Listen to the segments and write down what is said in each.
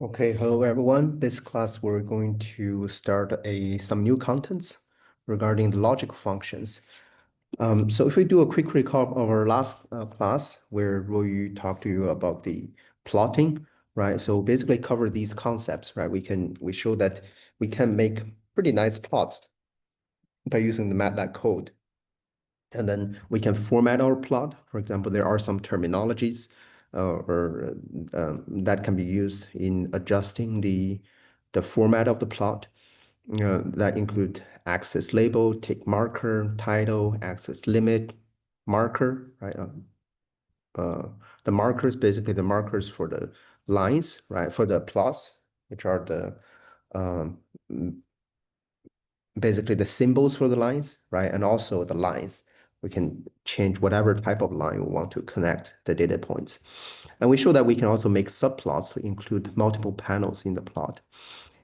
Okay, hello everyone. This class we're going to start some new contents regarding the logical functions. So if we do a quick recap of our last class where we talked to you about the plotting, right? So basically cover these concepts, right? We show that we can make pretty nice plots by using the MATLAB code. And then we can format our plot. For example, there are some terminologies that can be used in adjusting the format of the plot. That include axis label, tick marker, title, axis limit, marker, right? The markers, basically the markers for the lines, right? For the plots, which are the um, basically the symbols for the lines, right? And also the lines. We can change whatever type of line we want to connect the data points. And we show that we can also make subplots to include multiple panels in the plot.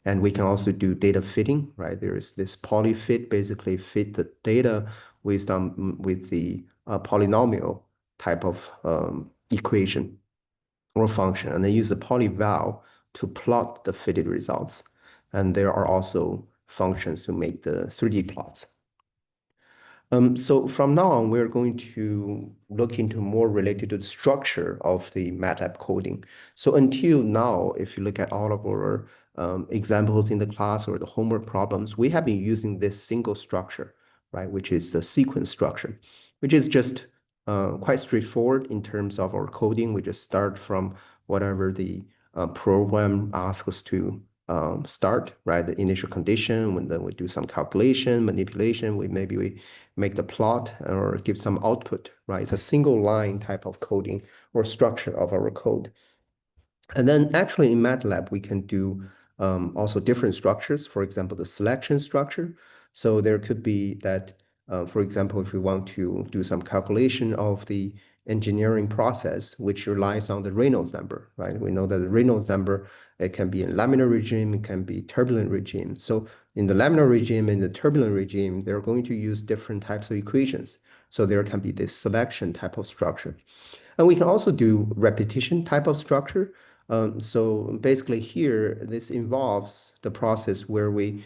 And we can also do data fitting, right? There is this polyfit, basically fit the data with the polynomial type of equation or function, and then use the polyval to plot the fitted results. And there are also functions to make the 3D plots. So from now on, we're going to look into more related to the structure of the MATLAB coding. So until now, if you look at all of our examples in the class or the homework problems, we have been using this single structure, right, which is the sequence structure, which is just quite straightforward in terms of our coding. We just start from whatever the program asks us to start, right? The initial condition, and then we do some calculation, manipulation, we make the plot or give some output, right? It's a single line type of coding or structure of our code. And then actually in MATLAB, we can do also different structures. For example, the selection structure. So there could be that, for example, if we want to do some calculation of the engineering process, which relies on the Reynolds number, right? We know that the Reynolds number, it can be in laminar regime, it can be turbulent regime. So in the laminar regime and the turbulent regime, they're going to use different types of equations. So there can be this selection type of structure. And we can also do repetition type of structure. So basically here, this involves the process where we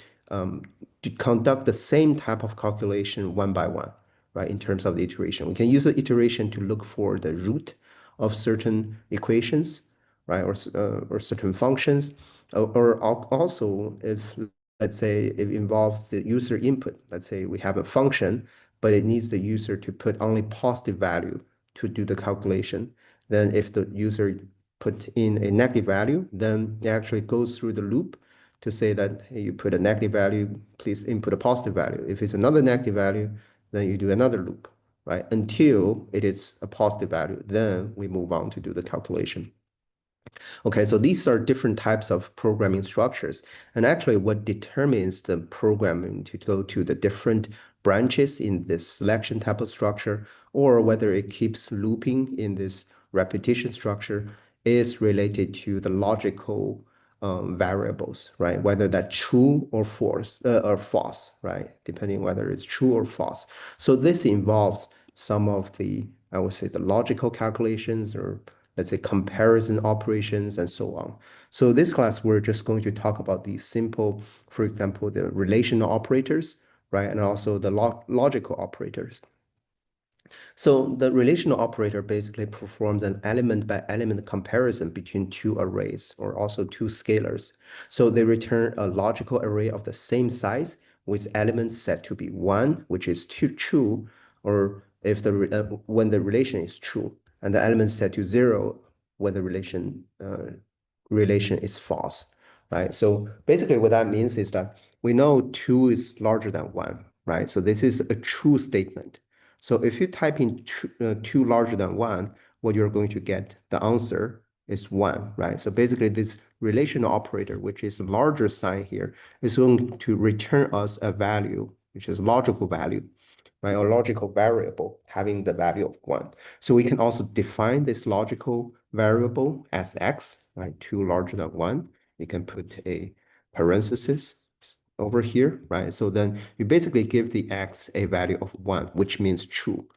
conduct the same type of calculation one by one, right, in terms of the iteration. We can use the iteration to look for the root of certain equations, right, or certain functions, or also if, let's say, it involves the user input. Let's say we have a function, but it needs the user to put only positive value to do the calculation. Then if the user put in a negative value, then it actually goes through the loop to say that, hey, you put a negative value, please input a positive value. If it's another negative value, then you do another loop, right? Until it is a positive value, then we move on to do the calculation. Okay, so these are different types of programming structures. And actually what determines the programming to go to the different branches in this selection type of structure, or whether it keeps looping in this repetition structure, is related to the logical variables, right? Whether that's true or false, right? Depending whether it's true or false. So this involves some of the, I would say, the logical calculations, or let's say comparison operations and so on. So this class, we're just going to talk about these simple, for example, the relational operators, right? And also the logical operators. So the relational operator basically performs an element by element comparison between two arrays or also two scalars. So they return a logical array of the same size with elements set to be 1, which is true, or if when the relation is true, and the element set to 0 when the relation is false, right? So basically what that means is that we know 2 is larger than 1, right? So this is a true statement. So if you type in 2 larger than 1, what you're going to get, the answer is 1, right? So basically this relational operator, which is a larger sign here, is going to return us a value, which is logical value, right? Or logical variable having the value of 1. So we can also define this logical variable as x, right? 2 larger than 1. You can put a parenthesis over here, right? So then you basically give the x a value of 1, which means true,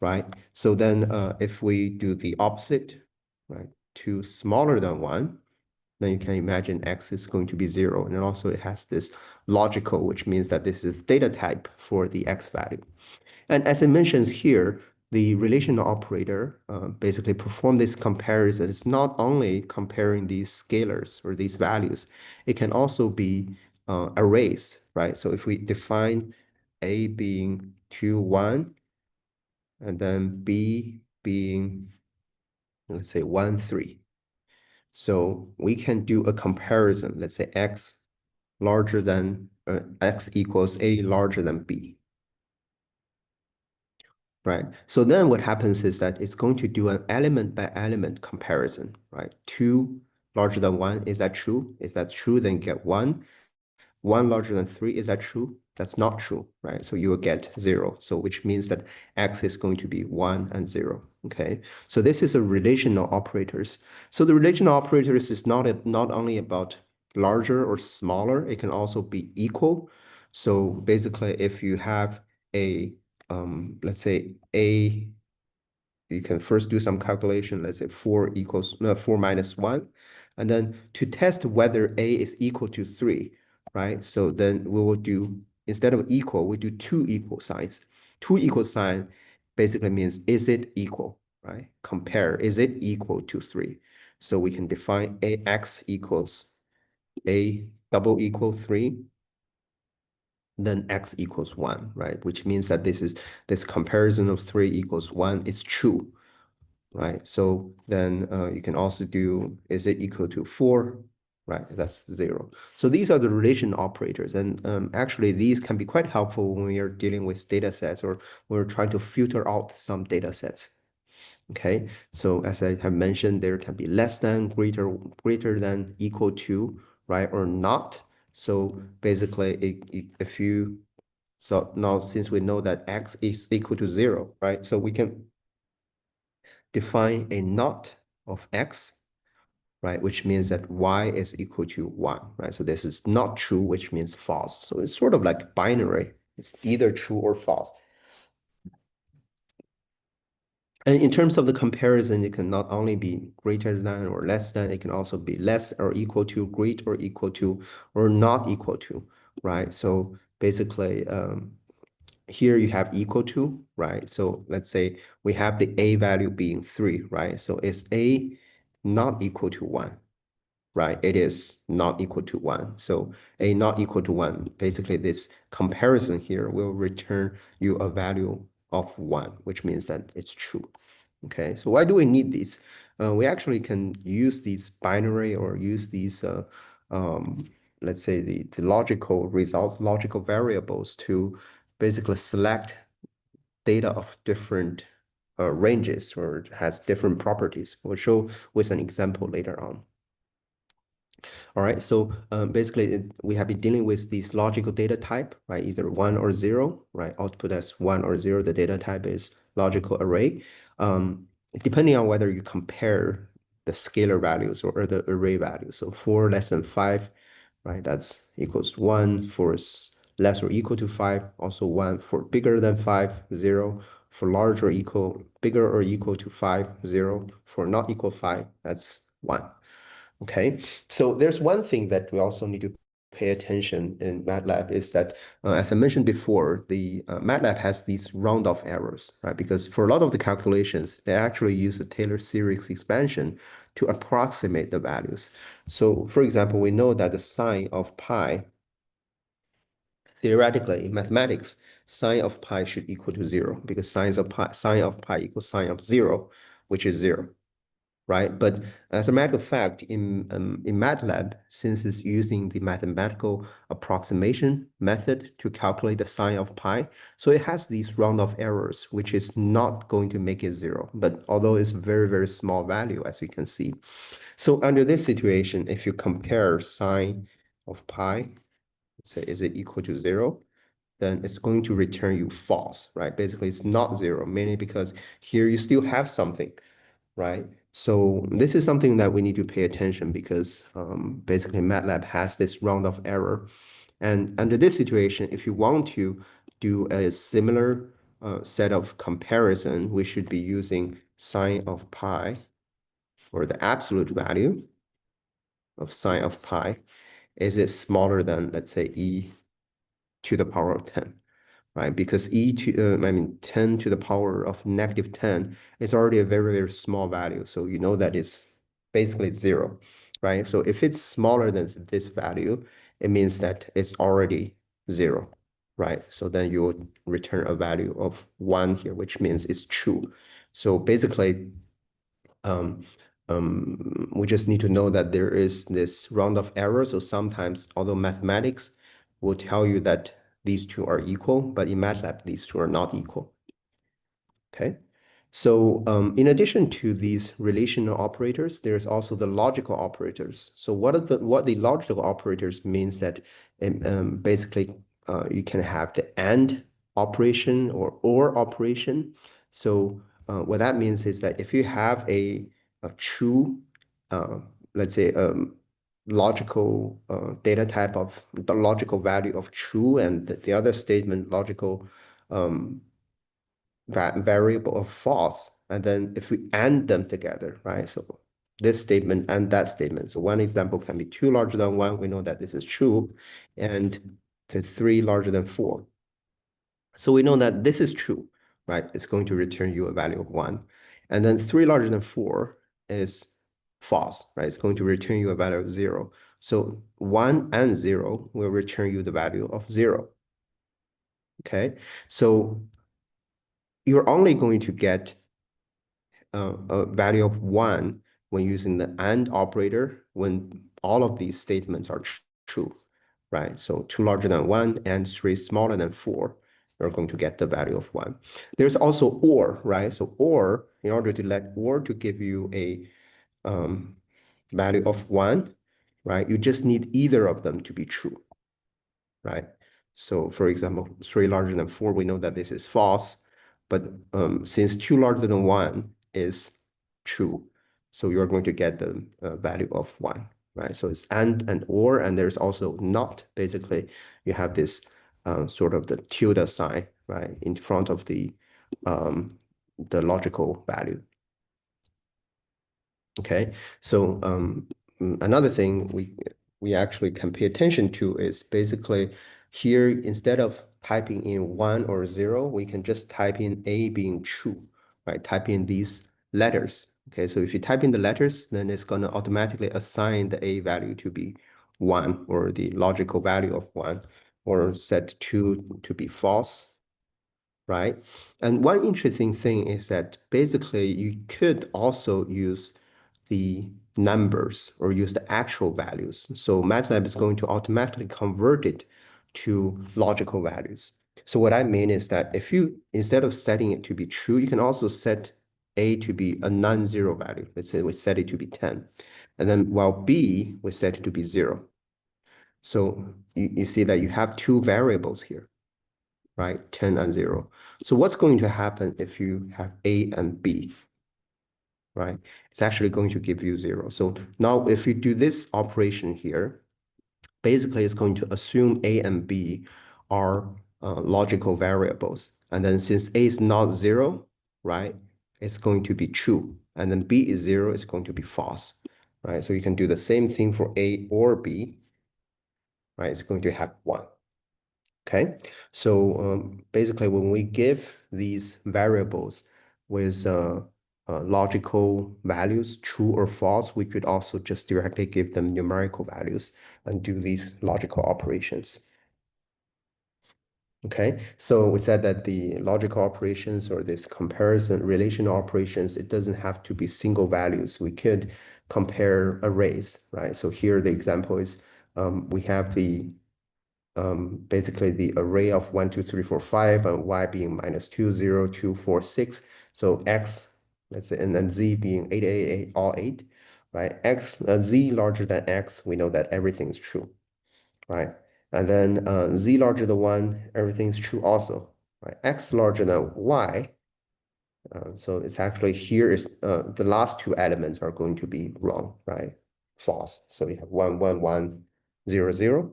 right? So then if we do the opposite, right? 2 smaller than 1, then you can imagine x is going to be 0. And also it has this logical, which means that this is data type for the x value. And as it mentions here, the relational operator basically perform this comparison. It's not only comparing these scalars or these values, it can also be arrays, right? So if we define A being 2, 1, and then B being, let's say, 1, 3. So we can do a comparison, let's say x larger than x equals A larger than B. Right. So then what happens is that it's going to do an element by element comparison, right? 2 larger than 1, is that true? If that's true, then get 1. 1 larger than 3, is that true? That's not true, right? So you will get 0. So which means that x is going to be 1 and 0. Okay. So this is a relational operators. So the relational operators is not only about larger or smaller, it can also be equal. So basically, if you have a let's say A, you can first do some calculation, let's say 4 equals, no, 4 minus 1. And then to test whether A is equal to 3, right? So then we will do, instead of equal, we do two equal signs. Two equal sign basically means, is it equal, right? Compare, is it equal to 3? So we can define AX equals A double equal 3, then x equals 1, right? Which means that this comparison of 3 equals 1 is true, right? So then you can also do, is it equal to 4? Right, that's 0. So these are the relation operators. And actually, these can be quite helpful when we are dealing with data sets or we're trying to filter out some data sets. Okay, so as I have mentioned, there can be less than, greater than, equal to, right, or not. So basically, if you so now since we know that x is equal to 0, right? So we can define a not of x, right? Which means that y is equal to 1, right? So this is not true, which means false. So it's sort of like binary. It's either true or false. And in terms of the comparison, it can not only be greater than or less than, it can also be less or equal to, great or equal to, or not equal to, right? So basically, here you have equal to, right? So let's say we have the A value being 3, right? So is A not equal to 1, right? It is not equal to 1. So A not equal to 1, basically this comparison here will return you a value of 1, which means that it's true. Okay, so why do we need these? We actually can use these binary or use these, let's say the logical results, logical variables to basically select data of different ranges or has different properties. We'll show with an example later on. All right, so basically we have been dealing with this logical data type, right? Either 1 or 0, right? Output as 1 or 0, the data type is logical array. Depending on whether you compare the scalar values or the array values. So 4 less than 5, right? That's equals 1. 4 is less or equal to 5, also 1. For bigger than 5, 0. For large or equal, bigger or equal to 5, 0. For not equal 5, that's 1. Okay, so there's one thing that we also need to pay attention in MATLAB is that, as I mentioned before, the MATLAB has these round-off errors, right? Because for a lot of the calculations, they actually use the Taylor series expansion to approximate the values. So, for example, we know that the sine of pi, theoretically, in mathematics, sine of pi should equal to 0 because sine of pi equals sine of 0, which is 0. Right? But as a matter of fact, in MATLAB, since it's using the mathematical approximation method to calculate the sine of pi, so it has these round-off errors, which is not going to make it 0. But although it's a very, very small value, as we can see. So under this situation, if you compare sine of pi, say, is it equal to 0? Then it's going to return you false, right? Basically, it's not 0, mainly because here you still have something, right? So this is something that we need to pay attention because basically MATLAB has this round of error. And under this situation, if you want to do a similar set of comparison, we should be using sine of pi or the absolute value. of sine of pi, is it smaller than, let's say, e to the power of 10, right? Because I mean, 10 to the power of negative 10 is already a very, very small value. So you know that it's basically zero, right? So if it's smaller than this value, it means that it's already zero, right? So then you would return a value of 1 here, which means it's true. So basically, um, we just need to know that there is this round of error. So sometimes, although mathematics will tell you that these two are equal, but in MATLAB, these two are not equal. Okay. So in addition to these relational operators, there's also the logical operators. So what the logical operators means that basically you can have the AND operation or operation. So what that means is that if you have a true, uh, let's say, logical data type of the logical value of true, and the other statement logical variable of false, and then if we AND them together, right? So this statement and that statement. So one example can be 2 larger than 1. We know that this is true, and to 3 larger than 4. So we know that this is true, right? It's going to return you a value of 1. And then 3 larger than 4 is false, right? It's going to return you a value of 0. So 1 and 0 will return you the value of 0. Okay, so you're only going to get a value of 1 when using the AND operator when all of these statements are true, right? So 2 larger than 1 and 3 smaller than 4, you're going to get the value of 1. There's also OR, right? So OR, in order to let OR to give you a value of 1, right? You just need either of them to be true, right? So for example, 3 larger than 4, we know that this is false, but since 2 larger than 1 is true, so you're going to get the value of 1, right? So it's and or, and there's also not. Basically, you have this sort of the tilde sign, right, in front of the logical value. Okay, so another thing we actually can pay attention to is basically here, instead of typing in 1 or 0, we can just type in A being true, right? Type in these letters. Okay, so if you type in the letters, then it's going to automatically assign the A value to be 1, or the logical value of 1, or set 2 to be false, right? And one interesting thing is that basically you could also use the numbers or use the actual values. So MATLAB is going to automatically convert it to logical values. So what I mean is that if you, instead of setting it to be true, you can also set A to be a non-zero value. Let's say we set it to be 10. And then while B, we set it to be 0. So you see that you have two variables here, right? 10 and 0. So what's going to happen if you have A and B, right? It's actually going to give you 0. So now if you do this operation here, basically it's going to assume A and B are logical variables. And then since A is not 0, right, it's going to be true. And then B is 0, it's going to be false, right? So you can do the same thing for A or B, right? It's going to have 1. Okay, so basically when we give these variables with logical values, true or false, we could also just directly give them numerical values and do these logical operations. Okay, so we said that the logical operations or this comparison relational operations, it doesn't have to be single values. We could compare arrays, right? So here the example is we have the basically the array of 1, 2, 3, 4, 5, and y being -2, 0, 2, 4, 6. So x, let's say, and then z being 8, 8, 8, all 8, right? Z larger than x, we know that everything's true, right? And then z larger than 1, everything's true also, right? X larger than y, so it's actually here is the last two elements are going to be wrong, right? False. So you have 1, 1, 1, 0, 0.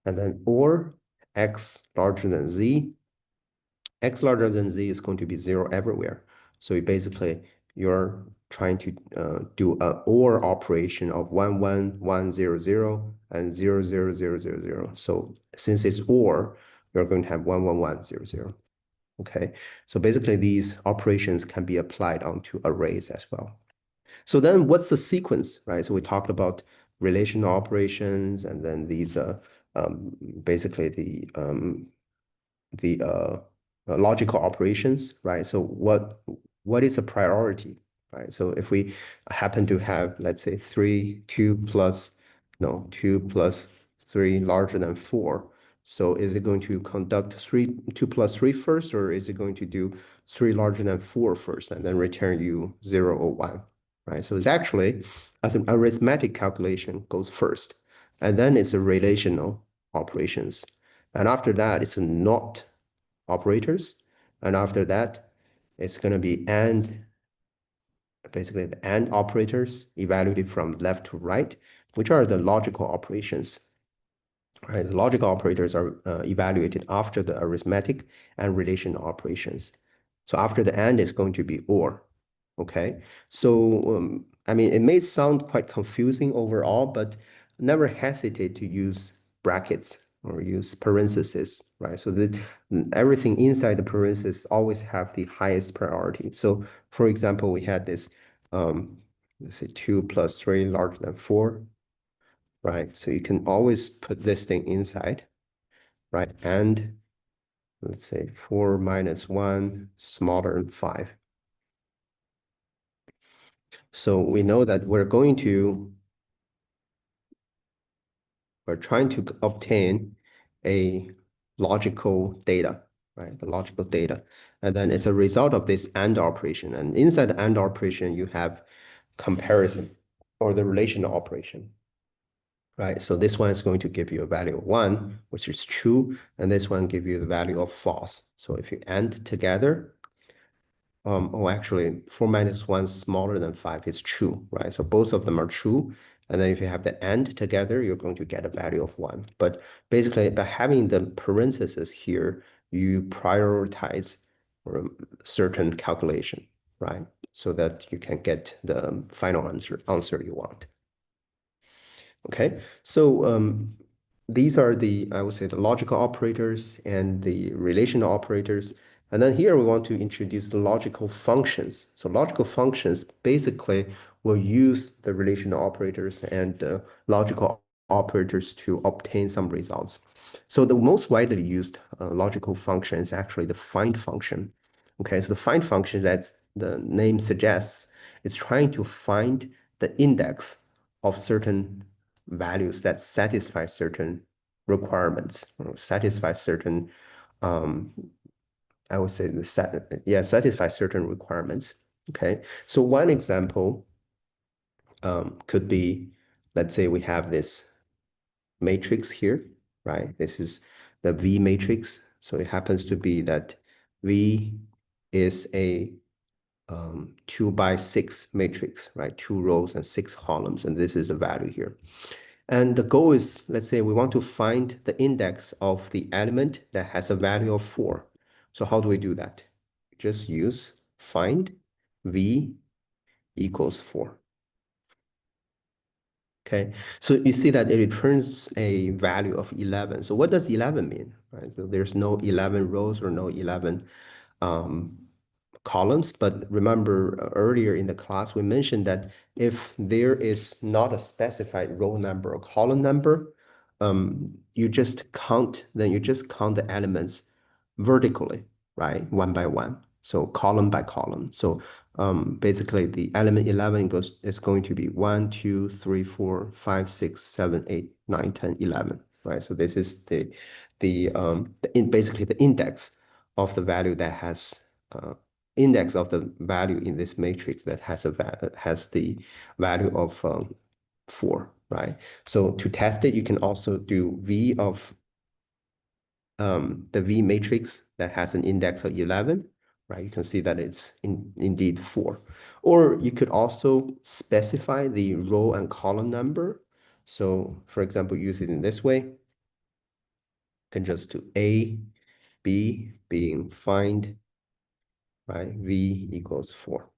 And then or x larger than z, x larger than z is going to be 0 everywhere. So you basically, your trying to do an OR operation of 11100 and 00000. So since it's OR, you're going to have 11100. Okay, so basically these operations can be applied onto arrays as well. So then what's the sequence, right? So we talked about relational operations, and then these basically the logical operations, right? So what is a priority, right? So if we happen to have, let's say, 2 plus 3 larger than 4, so is it going to conduct 2 plus 3 first, or is it going to do 3 larger than 4 first and then return you 0 or 1, right? So it's actually an arithmetic calculation goes first, and then it's a relational operations. And after that, it's a not operators. And after that, it's going to be and, basically the and operators evaluated from left to right, which are the logical operations. Right, the logical operators are evaluated after the arithmetic and relational operations. So after the and is going to be or. Okay, so I mean, it may sound quite confusing overall, but never hesitate to use brackets or use parentheses, right? So that everything inside the parentheses always have the highest priority. So for example, we had this, let's say 2 plus 3 larger than 4, right? So you can always put this thing inside, right? And let's say 4 minus 1 smaller than 5. So we know that we're trying to obtain a logical data, right? The logical data. And then it's a result of this AND operation. And inside the AND operation, you have comparison or the relational operation, right? So this one is going to give you a value of 1, which is true, and this one give you the value of false. So if you AND together, actually 4 minus 1 smaller than 5 is true, right? So both of them are true. And then if you have the AND together, you're going to get a value of 1. But basically, by having the parentheses here, you prioritize certain calculation, right? So that you can get the final answer you want. Okay, so these are the, I would say, the logical operators and the relational operators. And then here we want to introduce the logical functions. So logical functions basically will use the relational operators and logical operators to obtain some results. So the most widely used logical function is actually the find function. Okay, so the find function, as the name suggests, is trying to find the index of certain values that satisfy certain requirements, or satisfy certain, I would say satisfy certain requirements. Okay, so one example could be, let's say we have this matrix here, right? This is the V matrix. So it happens to be that V is a 2 by 6 matrix, right? 2 rows and 6 columns, and this is the value here. And the goal is, let's say we want to find the index of the element that has a value of 4. So how do we do that? Just use find V equals 4. Okay, so you see that it returns a value of 11. So what does 11 mean? Right? So there's no 11 rows or no 11 columns, but remember earlier in the class, we mentioned that if there is not a specified row number or column number, you just count the elements vertically, right? One by one. So column by column. So basically the element 11 is going to be 1, 2, 3, 4, 5, 6, 7, 8, 9, 10, 11, right? So this is basically the index of the value that has index of the value in this matrix that has the value of 4, right? So to test it, you can also do V of the V matrix that has an index of 11, right? You can see that it's indeed 4. Or you could also specify the row and column number. So for example, use it in this way. You can just do A, B being find, right? V equals 4.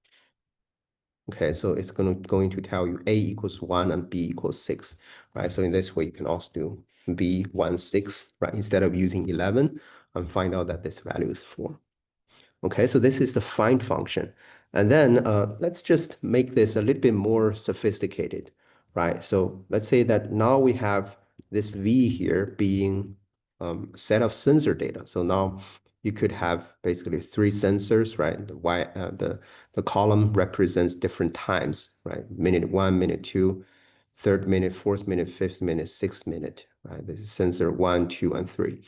Okay, so it's going to tell you A equals 1 and B equals 6, right? So in this way, you can also do B 1, 6, right? Instead of using 11 and find out that this value is 4. Okay, so this is the find function. And then let's just make this a little bit more sophisticated, right? So let's say that now we have this V here being a set of sensor data. So now you could have basically 3 sensors, right? The column represents different times, right? Minute 1, minute 2, third minute, fourth minute, fifth minute, sixth minute, right? This is sensor 1, 2, and 3.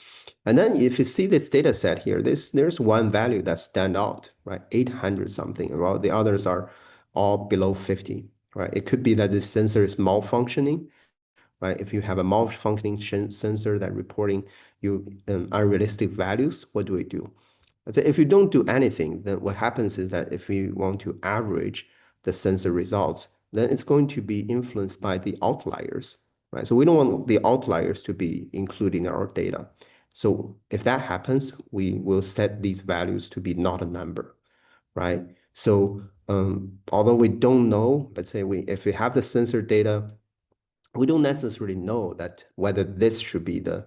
And then if you see this data set here, there's one value that stand out, right? 800 something, while the others are all below 50, right? It could be that this sensor is malfunctioning, right? If you have a malfunctioning sensor that reporting you unrealistic values, what do we do? If you don't do anything, then what happens is that if we want to average the sensor results, then it's going to be influenced by the outliers, right? So we don't want the outliers to be included in our data. So if that happens, we will set these values to be not a number, right? So although we don't know, let's say if we have the sensor data, we don't necessarily know that whether this should be the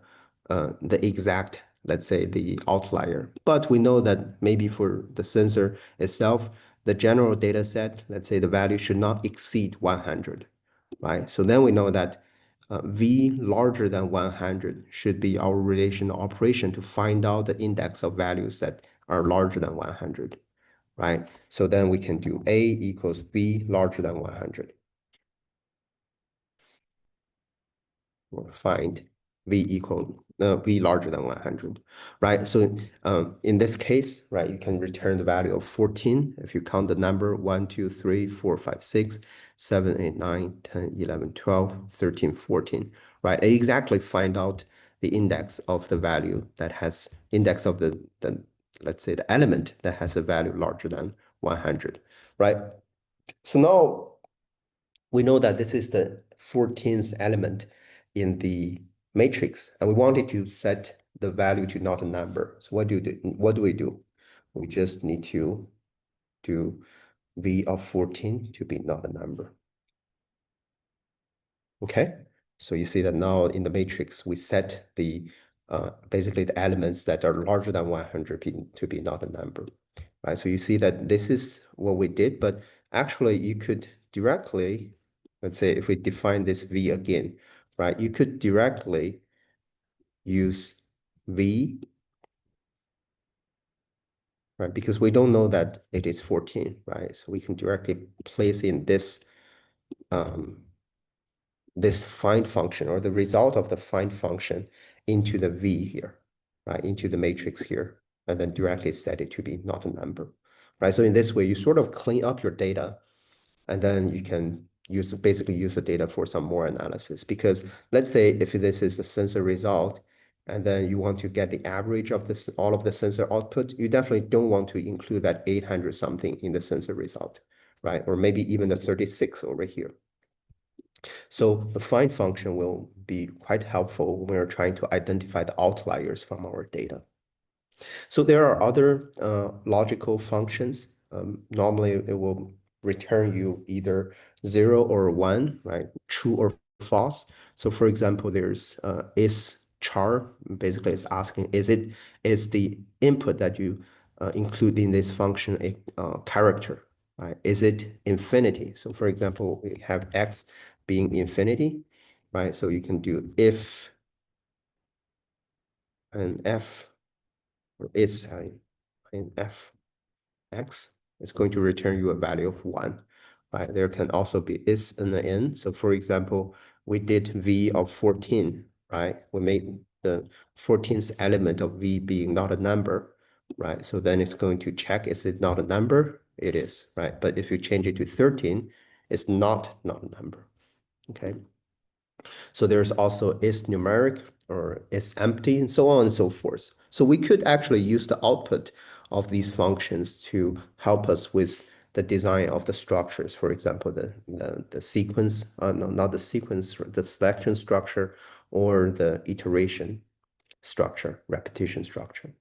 exact, let's say, the outlier. But we know that maybe for the sensor itself, the general data set, let's say the value should not exceed 100, right? So then we know that V larger than 100 should be our relational operation to find out the index of values that are larger than 100, right? So then we can do A equals V larger than 100. Or find V larger than 100, right? So in this case, right, you can return the value of 14 if you count the number 1, 2, 3, 4, 5, 6, 7, 8, 9, 10, 11, 12, 13, 14, right? And exactly find out the index of the value that has index of the let's say the element that has a value larger than 100, right? So now we know that this is the 14th element in the matrix, and we wanted to set the value to not a number. So what do we do? We just need to do V of 14 to be not a number. Okay, so you see that now in the matrix, we set the basically the elements that are larger than 100 to be not a number, right? So you see that this is what we did, but actually you could directly, let's say if we define this V again, right? You could directly use V, right? Because we don't know that it is 14, right? So we can directly place in this find function or the result of the find function into the V here, right? Into the matrix here, and then directly set it to be not a number, right? So in this way, you sort of clean up your data, and then you can basically use the data for some more analysis. Because let's say if this is the sensor result, and then you want to get the average of this all of the sensor output, you definitely don't want to include that 800 something in the sensor result, right? Or maybe even the 36 over here. So the find function will be quite helpful when we're trying to identify the outliers from our data. So there are other logical functions. Normally, it will return you either 0 or 1, right? True or false. So for example, there's is char. Basically, it's asking, is the input that you include in this function a character, right? Is it infinity? So for example, we have x being infinity, right? So you can do if and f, or is in f x is going to return you a value of 1, right? There can also be is and the n. So for example, we did v of 14, right? We made the 14th element of v being not a number, right? So then it's going to check, is it not a number? It is, right? But if you change it to 13, it's not a number, okay? So there's also is numeric or is empty and so on and so forth. So we could actually use the output of these functions to help us with the design of the structures. For example, the sequence, no, not the sequence, the selection structure or the iteration structure, repetition structure.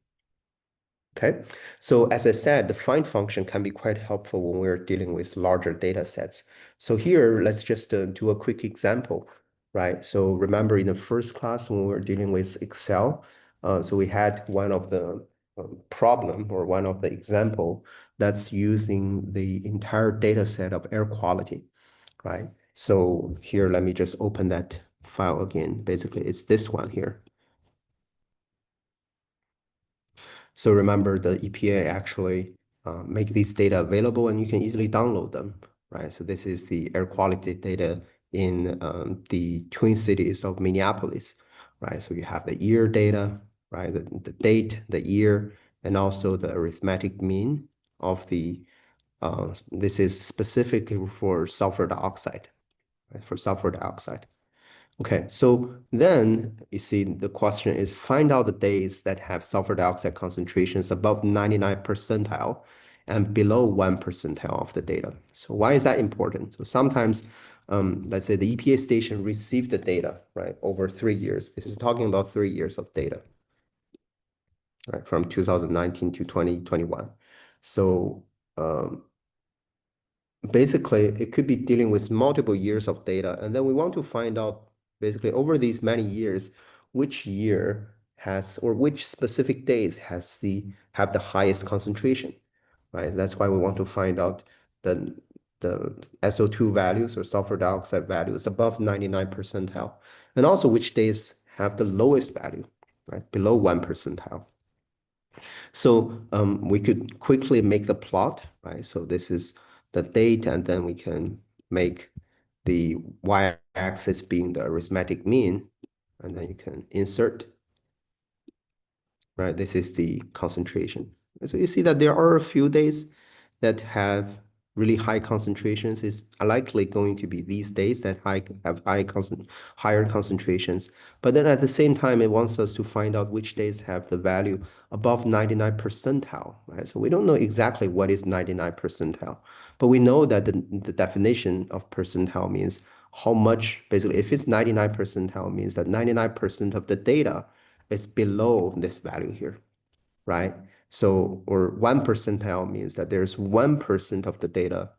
Okay, so as I said, the find function can be quite helpful when we're dealing with larger data sets. So here, let's just do a quick example, right? So remember in the first class when we were dealing with Excel, so we had one of the problem or one of the example that's using the entire data set of air quality, right? So here, let me just open that file again. Basically, it's this one here. So remember, the EPA actually make these data available, and you can easily download them, right? So this is the air quality data in the Twin Cities of Minneapolis, right? So you have the year data, right? The date, the year, and also the arithmetic mean of the, this is specifically for sulfur dioxide, right? For sulfur dioxide. Okay, so then you see the question is find out the days that have sulfur dioxide concentrations above 99 percentile and below 1 percentile of the data. So why is that important? So sometimes, let's say the EPA station received the data, right, over 3 years. This is talking about 3 years of data, right, from 2019 to 2021. So basically, it could be dealing with multiple years of data. And then we want to find out basically over these many years, which year has or which specific days have the highest concentration, right? That's why we want to find out the the SO2 values or sulfur dioxide values above 99 percentile, and also which days have the lowest value, right? Below 1 percentile. So we could quickly make the plot, right? So this is the date, and then we can make the y-axis being the arithmetic mean, and then you can insert, right? This is the concentration. And so you see that there are a few days that have really high concentrations. It's likely going to be these days that have higher concentrations. But then at the same time, it wants us to find out which days have the value above 99 percentile, right? So we don't know exactly what is 99 percentile, but we know that the definition of percentile means how much, basically, if it's 99 percentile means that 99% of the data is below this value here, right? So, or 1 percentile means that there's 1% of the data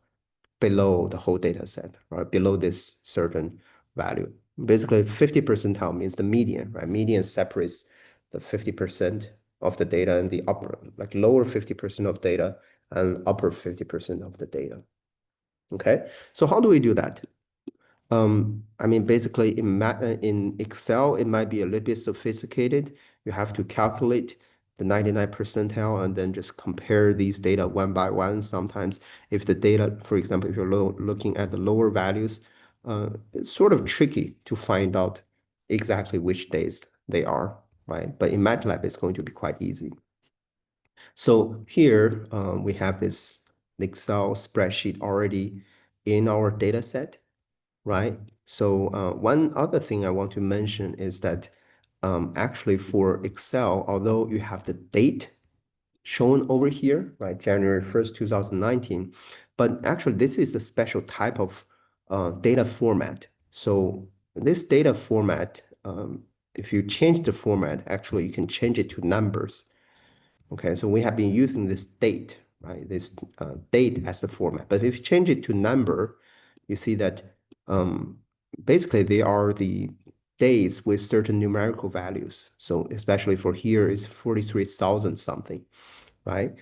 below the whole data set, right? Below this certain value. Basically, 50 percentile means the median, right? Median separates the 50% of the data and the upper, like lower 50% of data and upper 50% of the data. Okay, so how do we do that? I mean, basically in Excel, it might be a little bit sophisticated. You have to calculate the 99 percentile and then just compare these data one by one. Sometimes if the data, for example, if you're looking at the lower values, it's sort of tricky to find out exactly which days they are, right? But in MATLAB, it's going to be quite easy. So here we have this Excel spreadsheet already in our data set, right? So one other thing I want to mention is that actually for Excel, although you have the date shown over here, right, January 1st, 2019, but actually this is a special type of data format. So this data format, if you change the format, actually you can change it to numbers. Okay, so we have been using this date, right? This date as the format. But if you change it to number, you see that basically they are the days with certain numerical values. So especially for here is 43,000 something, right?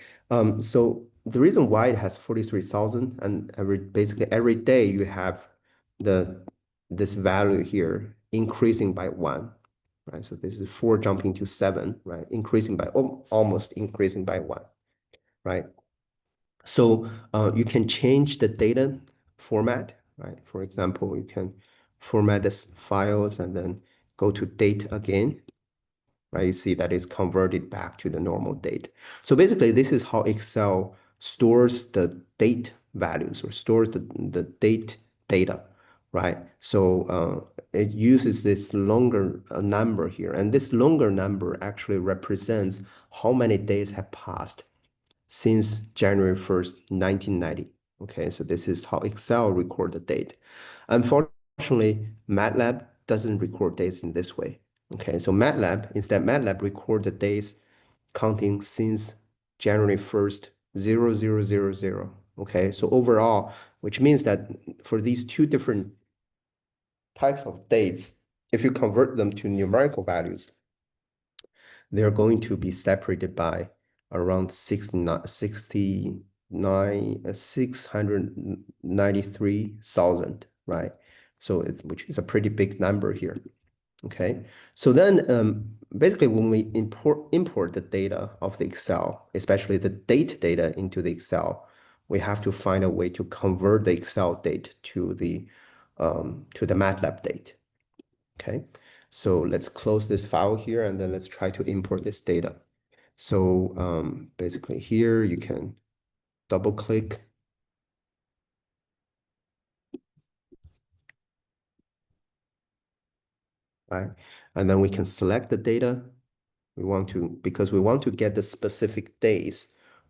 So the reason why it has 43,000 and basically every day you have this value here increasing by 1, right? So this is 4 jumping to 7, right? Increasing by almost increasing by 1, right? So you can change the data format, right? For example, you can format the files and then go to date again, right? You see that is converted back to the normal date. So basically, this is how Excel stores the date values or stores the date data, right? So it uses this longer number here. And this longer number actually represents how many days have passed since January 1st, 1990. Okay, so this is how Excel record the date. Unfortunately, MATLAB doesn't record days in this way. Okay, so MATLAB record the days counting since January 1st, 0000. Okay, so overall, which means that for these two different types of dates, if you convert them to numerical values, they're going to be separated by around 693,000, right? So which is a pretty big number here. Okay, so then basically when we import the data of the Excel, especially the date data into the Excel, we have to find a way to convert the Excel date to the MATLAB date. Okay, so let's close this file here and then let's try to import this data. So basically here you can double click. Right, and then we can select the data. Because we want to get the specific days,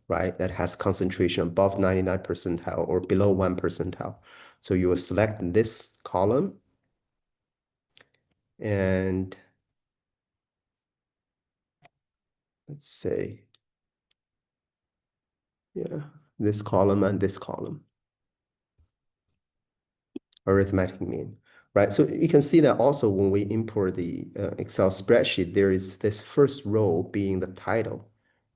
right, that has concentration above 99 percentile or below 1 percentile. So you will select this column and let's say, yeah, this column and this column, arithmetic mean, right? So you can see that also when we import the Excel spreadsheet, there is this first row being the title,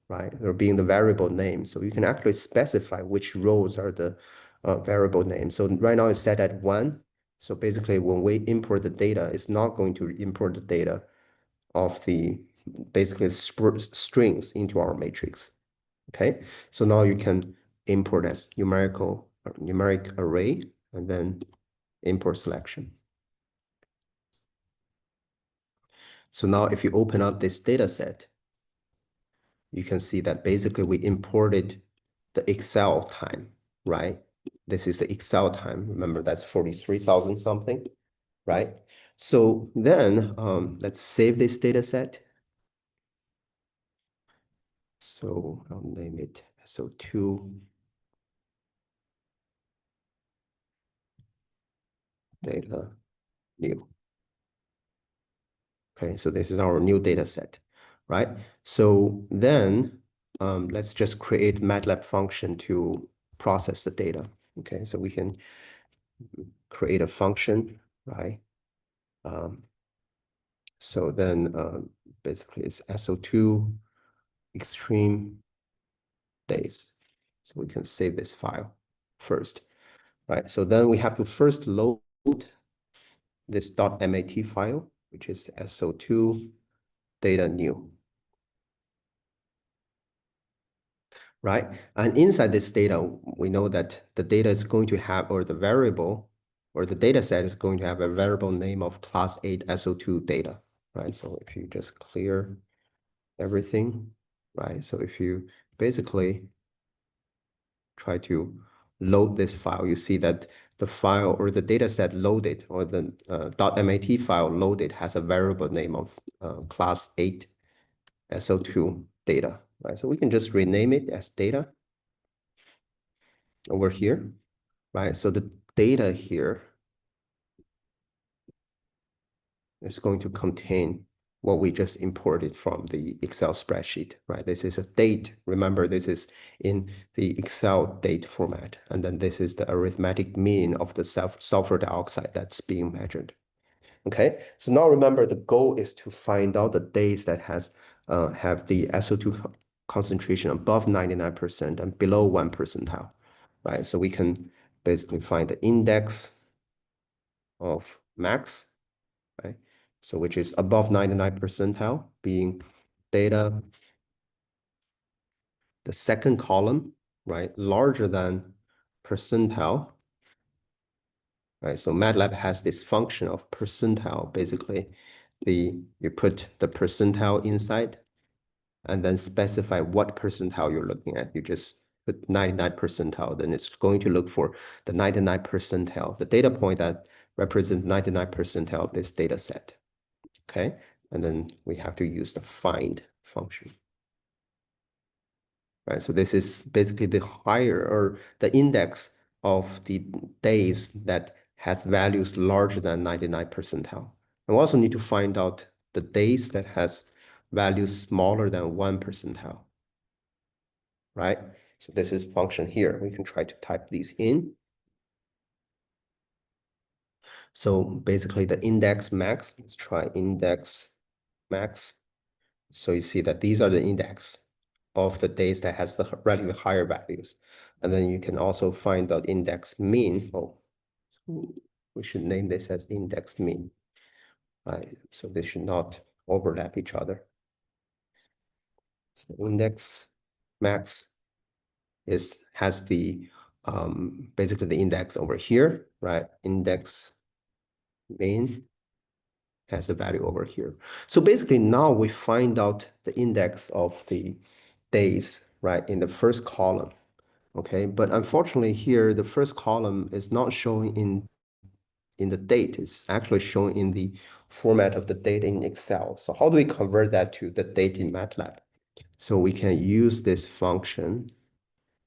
right? Or being the variable name. So you can actually specify which rows are the variable names. So right now it's set at 1. So basically when we import the data, it's not going to import the data of the basically strings into our matrix. Okay, so now you can import as numeric array and then import selection. So now if you open up this data set, you can see that basically we imported the Excel time, right? This is the Excel time. Remember, that's 43,000 something, right? So then let's save this data set. So I'll name it SO2 data new. Okay, so this is our new data set, right? So then let's just create MATLAB function to process the data. Okay, so we can create a function, right? So then basically it's SO2 extreme days. So we can save this file first, right? So then we have to first load this .mat file, which is SO2 data new, right? And inside this data, we know that the data is going to have, or the variable, or the data set is going to have a variable name of class 8 SO2 data, right? So if you just clear everything, right? So if you basically try to load this file, you see that the file or the data set loaded or the .mat file loaded has a variable name of class 8 SO2 data, right? So we can just rename it as data over here, right? So the data here is going to contain what we just imported from the Excel spreadsheet, right? This is a date. Remember, this is in the Excel date format. And then this is the arithmetic mean of the sulfur dioxide that's being measured. Okay, so now remember the goal is to find out the days that have the SO2 concentration above 99% and below 1 percentile, right? So we can basically find the index of max, right? So which is above 99 percentile, being data, the second column, right, larger than percentile, right? So MATLAB has this function of percentile. Basically, you put the percentile inside and then specify what percentile you're looking at. You just put 99 percentile, then it's going to look for the 99 percentile, the data point that represents 99 percentile of this data set. Okay, and then we have to use the find function. Right, so this is basically the higher or the index of the days that has values larger than 99 percentile. And we also need to find out the days that has values smaller than 1 percentile. right? So this is function here. We can try to type these in. So basically the index max, let's try index max. So you see that these are the index of the days that has the relatively higher values. And then you can also find the index mean. Oh, we should name this as index mean, right? So they should not overlap each other. So index max has the basically the index over here, right? Index mean has a value over here. So basically now we find out the index of the days, right, in the first column. Okay, but unfortunately here the first column is not showing in the date. It's actually shown in the format of the date in Excel. So how do we convert that to the date in MATLAB? So we can use this function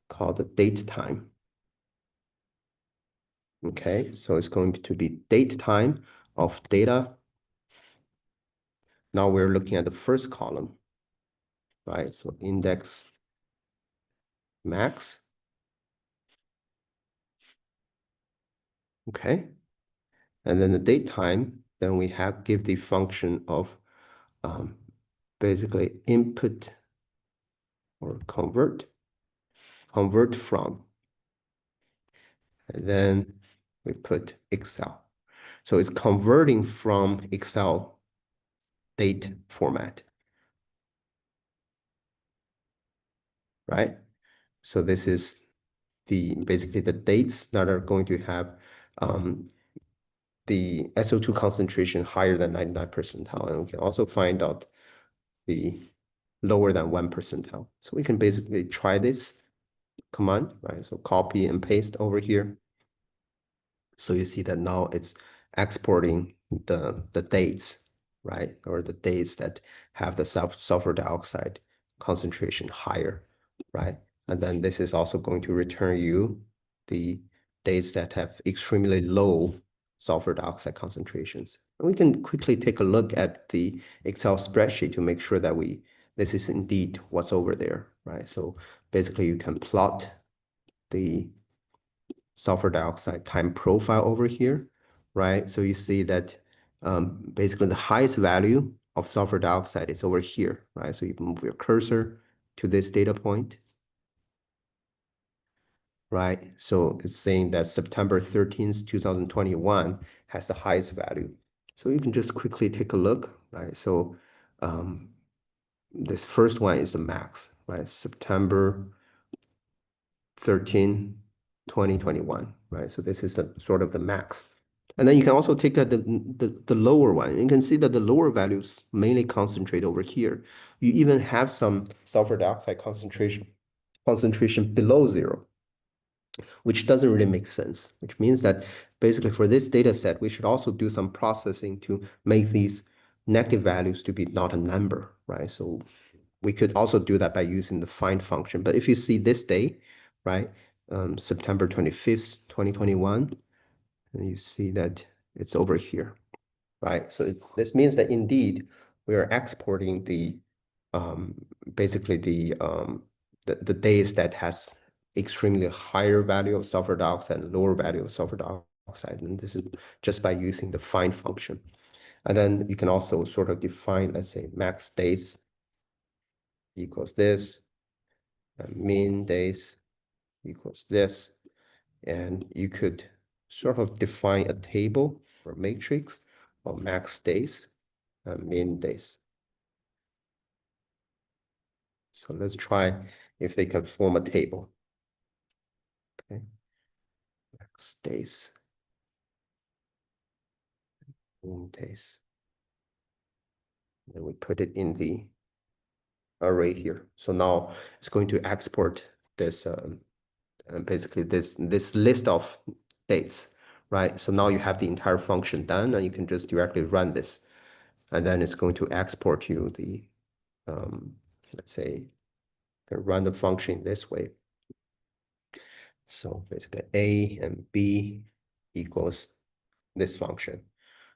called the date time. Okay, so it's going to be date time of data. Now we're looking at the first column, right? So index max. Okay, and then the date time, then we have give the function of basically input or convert from, and then we put Excel. So it's converting from Excel date format, right? So this is basically the dates that are going to have the SO2 concentration higher than 99 percentile. And we can also find out the lower than 1 percentile. So we can basically try this command, right? So copy and paste over here. So you see that now it's exporting the dates, right? Or the dates that have the sulfur dioxide concentration higher, right? And then this is also going to return you the dates that have extremely low sulfur dioxide concentrations. And we can quickly take a look at the Excel spreadsheet to make sure that this is indeed what's over there, right? So basically you can plot the sulfur dioxide time profile over here, right? So you see that basically the highest value of sulfur dioxide is over here, right? So you can move your cursor to this data point, right? So it's saying that September 13th, 2021 has the highest value. So you can just quickly take a look, right? So this first one is the max, right? September 13, 2021, right? So this is the sort of the max. And then you can also take the lower one. You can see that the lower values mainly concentrate over here. You even have some sulfur dioxide concentration below zero, which doesn't really make sense, which means that basically for this data set, we should also do some processing to make these negative values to be not a number, right? So we could also do that by using the find function. But if you see this day, right, September 25th, 2021, and you see that it's over here, right? So this means that indeed we are exporting um, basically the days that has extremely higher value of sulfur dioxide and lower value of sulfur dioxide. And this is just by using the find function. And then you can also sort of define, let's say, max days equals this, and min days equals this. And you could sort of define a table or matrix of max days and min days. So let's try if they can form a table. Okay, max days, min days. And we put it in the array here. So now it's going to export this basically this list of dates, right? So now you have the entire function done, and you can just directly run this, and then it's going to export you the let's say run the function this way. So basically A and B equals this function.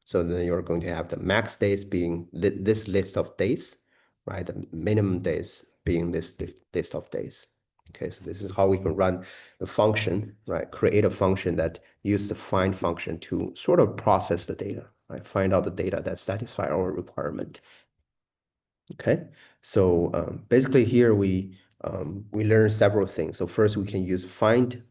So then you're going to have the max days being this list of days, right? The minimum days being this list of days. Okay, so this is how we can run the function, right? Create a function that use the find function to sort of process the data, right? Find out the data that satisfy our requirement. Okay, so basically here we learn several things. So first we can use find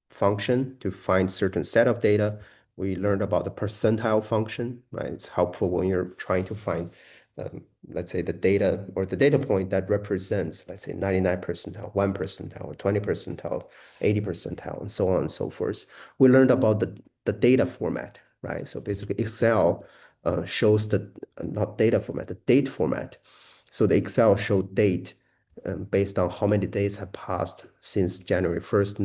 function to find certain set of data. We learned about the percentile function, right? It's helpful when you're trying to find, let's say, the data or the data point that represents, let's say, 99 percentile, 1 percentile, or 20 percentile, 80 percentile, and so on and so forth. We learned about the data format, right? So basically Excel shows the, not data format, the date format. So the Excel show date based on how many days have passed since January 1st,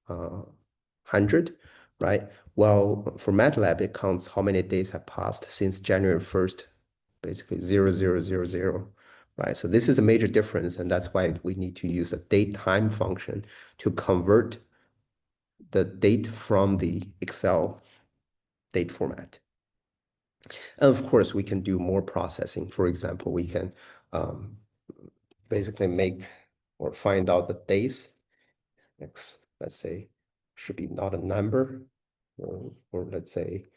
1900, right? Well, for MATLAB, it counts how many days have passed since January 1st, basically 0000, right? So this is a major difference, and that's why we need to use a date time function to convert the date from the Excel date format. And of course, we can do more processing. For example, we can basically make or find out the days. Let's say, should be not a number, or let's say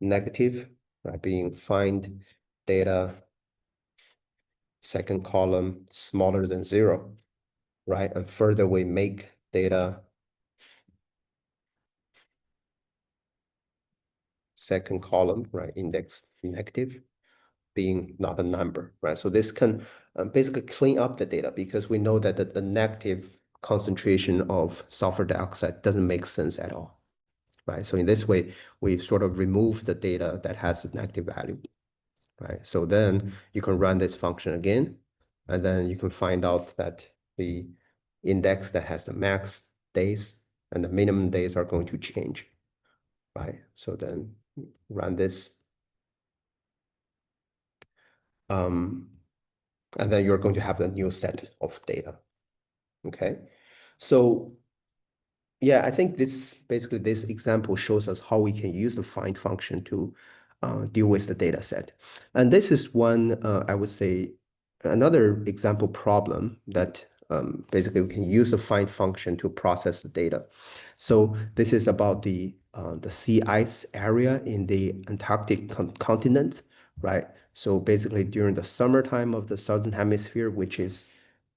negative, right? Being find data second column smaller than 0, right? And further we make data second column, right? Index negative being not a number, right? So this can basically clean up the data because we know that the negative concentration of sulfur dioxide doesn't make sense at all, right? So in this way, we sort of remove the data that has a negative value, right? So then you can run this function again, and then you can find out that the index that has the max days and the minimum days are going to change, right? So then run this. And then you're going to have a new set of data. Okay. So yeah, I think basically this example shows us how we can use the find function to deal with the data set. And this is one, I would say, another example problem that basically we can use the find function to process the data. So this is about the sea ice area in the Antarctic continent, right? So basically during the summertime of the Southern Hemisphere, which is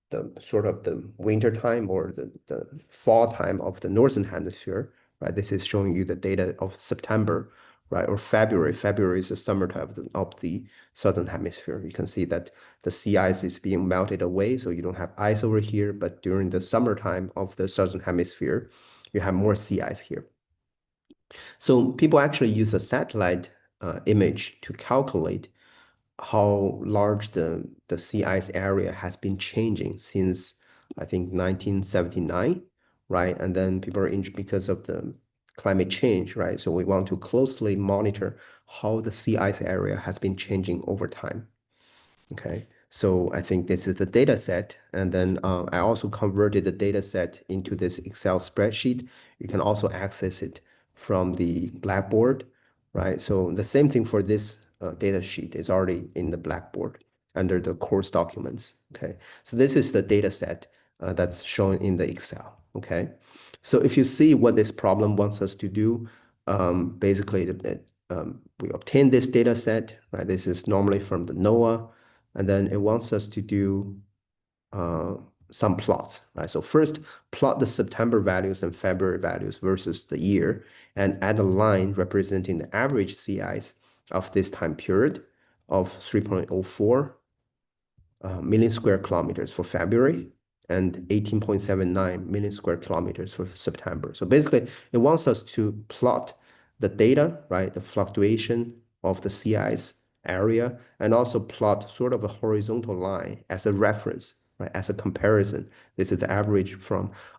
the sort of the winter time or the fall time of the Northern Hemisphere, right? This is showing you the data of September, right? Or February. February is the summertime of the Southern Hemisphere. You can see that the sea ice is being melted away, so you don't have ice over here, but during the summertime of the Southern Hemisphere, you have more sea ice here. So people actually use a satellite image to calculate how large the sea ice area has been changing since, I think, 1979, right? And then people are because of the climate change, right? So we want to closely monitor how the sea ice area has been changing over time. Okay, so I think this is the data set. And then I also converted the data set into this Excel spreadsheet. You can also access it from the Blackboard, right? So the same thing for this data sheet is already in the Blackboard under the course documents. Okay, so this is the data set that's shown in the Excel. Okay, so if you see what this problem wants us to do, basically we obtain this data set, right? This is normally from the NOAA. And then it wants us to do some plots, right? So first, plot the September values and February values versus the year, and add a line representing the average sea ice of this time period of 3.04 million square kilometers for February and 18.79 million square kilometers for September. So basically, it wants us to plot the data, right? The fluctuation of the sea ice area, and also plot sort of a horizontal line as a reference, right? As a comparison. This is the average of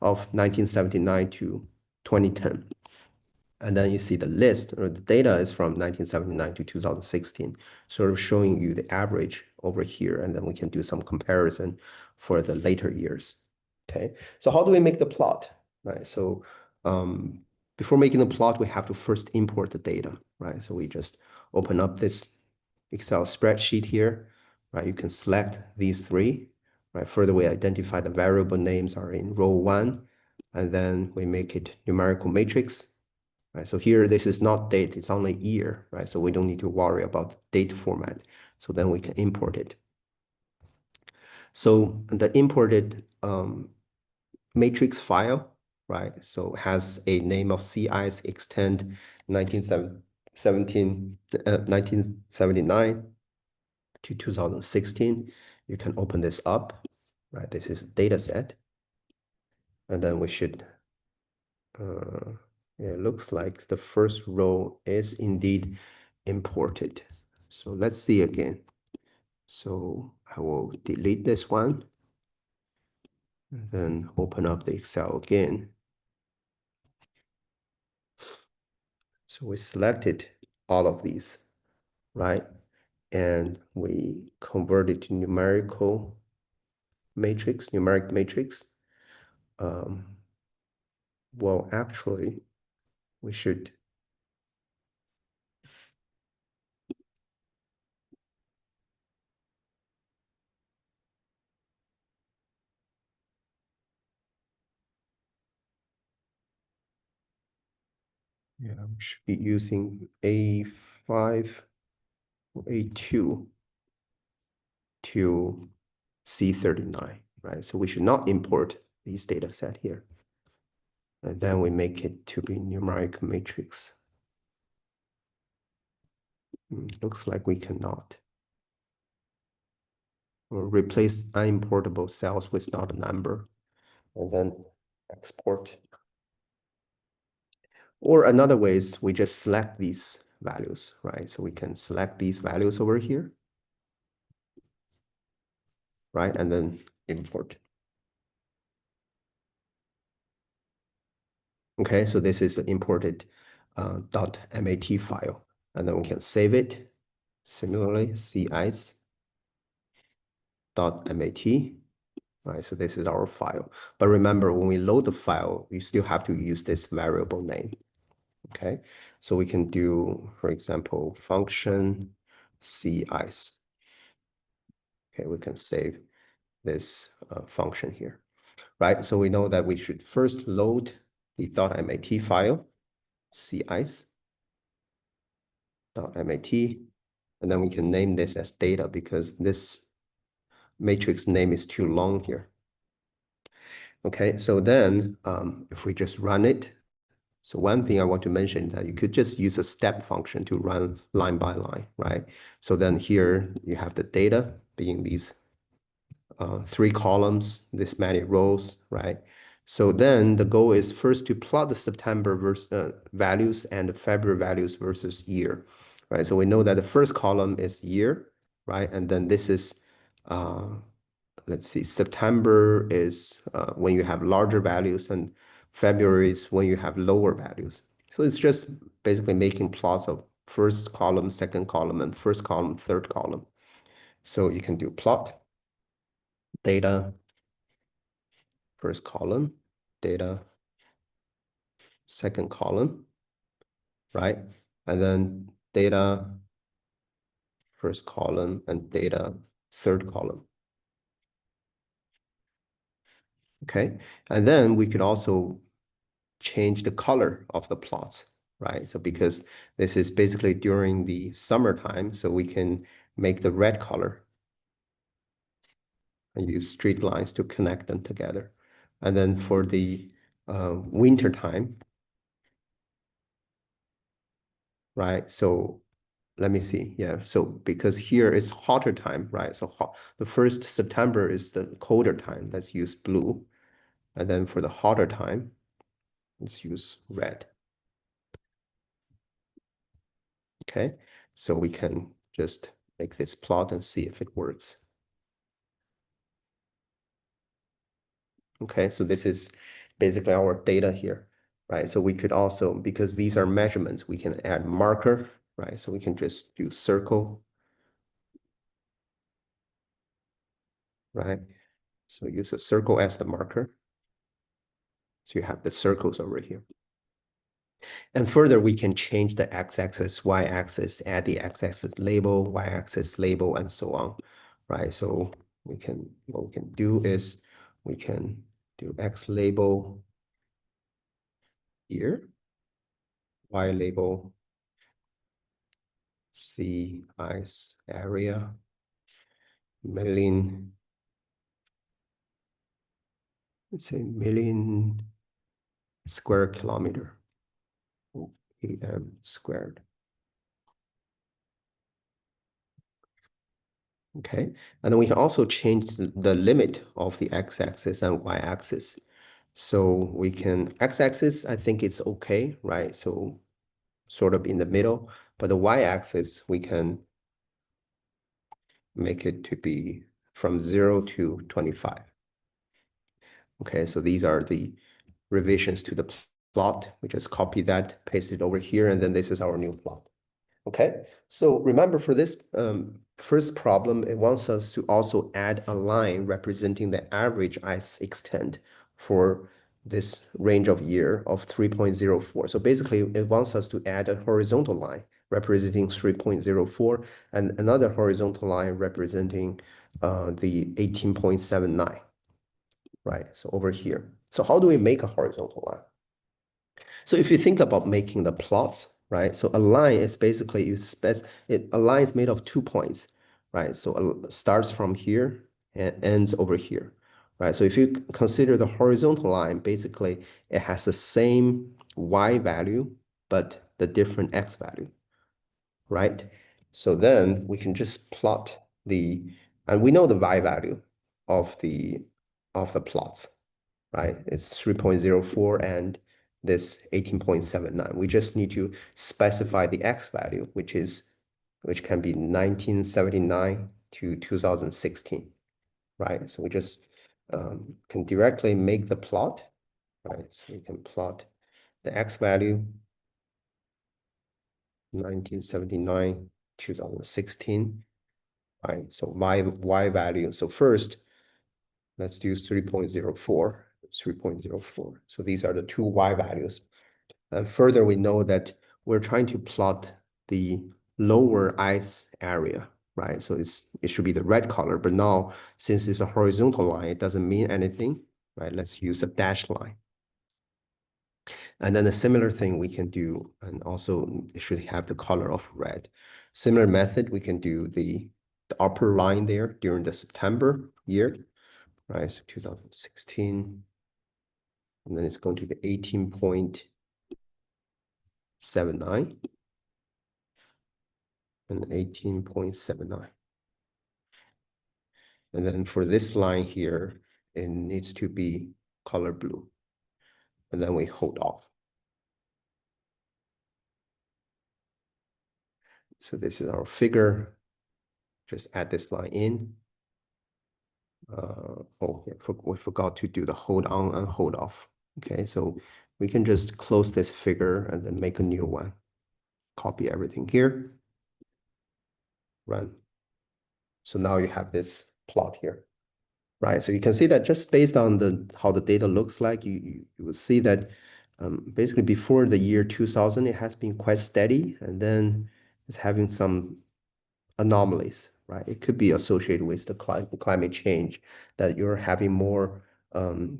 1979 to 2010. And then you see the list or the data is from 1979 to 2016, sort of showing you the average over here. And then we can do some comparison for the later years. Okay, so how do we make the plot, right? So before making the plot, we have to first import the data, right? So we just open up this Excel spreadsheet here, right? You can select these three, right? Further, we identify the variable names are in row 1, and then we make it numerical matrix, right? So here, this is not date, it's only year, right? So we don't need to worry about date format. So then we can import it. So the imported matrix file, right? So has a name of CIs extend 1979 to 2016. You can open this up, right? This is a data set. And then we should, it looks like the first row is indeed imported. So let's see again. So I will delete this one, and then open up the Excel again. So we selected all of these, right? And we convert it to numeric matrix. Well, actually, we should we should be using A5 or A2 to C39, right? So we should not import these data set here. And then we make it to be numeric matrix. Looks like we cannot. Or replace unimportable cells with not a number, and then export. Or another way is we just select these values, right? So we can select these values over here, right? And then import. Okay, so this is the imported .mat file, and then we can save it. Similarly, cis .mat, right? So this is our file. But remember, when we load the file, you still have to use this variable name. Okay, so we can do, for example, function cis. Okay, we can save this function here, right? So we know that we should first load the .mat file, cis .mat, and then we can name this as data because this matrix name is too long here. Okay, so then if we just run it, so one thing I want to mention that you could just use a step function to run line by line, right? So then here you have the data being these 3 columns, this many rows, right? So then the goal is first to plot the September values and the February values versus year, right? So we know that the first column is year, right? And then this is, let's see, September is when you have larger values and February is when you have lower values. So it's just basically making plots of first column, second column, and first column, third column. So you can do plot data, first column, data, second column, right? And then data, first column, and data, third column. Okay, and then we could also change the color of the plots, right? So because this is basically during the summertime, so we can make the red color and use straight lines to connect them together. And then for the winter time, right? So let me see. Yeah. So because here is hotter time, right? So the first September is the colder time. Let's use blue. And then for the hotter time, let's use red. Okay. So we can just make this plot and see if it works. Okay. So this is basically our data here, right? So we could also, because these are measurements, we can add marker, right? So we can just do circle, right? So use a circle as the marker. So you have the circles over here. And further, we can change the x-axis, y-axis, add the x-axis label, y-axis label, and so on, right? So what we can do is we can do X label here, Y label sea ice area, million, let's say million square kilometer, squared. Okay, and then we can also change the limit of the x-axis and y-axis. So we can, x-axis, I think it's okay, right? So sort of in the middle, but the y-axis, we can make it to be from 0 to 25. Okay, so these are the revisions to the plot. We just copy that, paste it over here, and then this is our new plot. Okay, so remember for this first problem, it wants us to also add a line representing the average ice extent for this range of year of 3.04. So basically, it wants us to add a horizontal line representing 3.04 and another horizontal line representing the 18.79, right? So over here. So how do we make a horizontal line? So if you think about making the plots, right? So a line is basically a line is made of 2 points, right? So it starts from here and ends over here, right? So if you consider the horizontal line, basically it has the same y value, but the different x value, right? So then we can just plot and we know the y value of the plots, right? It's 3.04 and this 18.79. We just need to specify the x value, which can be 1979 to 2016, right? So we just can directly make the plot, right? So we can plot the x value 1979, 2016. Right, so y value. So first, let's do 3.04, 3.04. So these are the two y values. And further, we know that we're trying to plot the lower ice area, right? So it should be the red color, but now since it's a horizontal line, it doesn't mean anything, right? Let's use a dashed line. And then a similar thing we can do, and also it should have the color of red. Similar method, we can do the upper line there during the September year, right? So 2016, and then it's going to be 18.79 and 18.79. And then for this line here, it needs to be color blue. And then we hold off. So this is our figure. Just add this line in. We forgot to do the hold on and hold off. Okay, so we can just close this figure and then make a new one. Copy everything here. Run. So now you have this plot here, right? So you can see that just based on how the data looks like, you will see that basically before the year 2000, it has been quite steady, and then it's having some anomalies, right? It could be associated with the climate change, that you're having more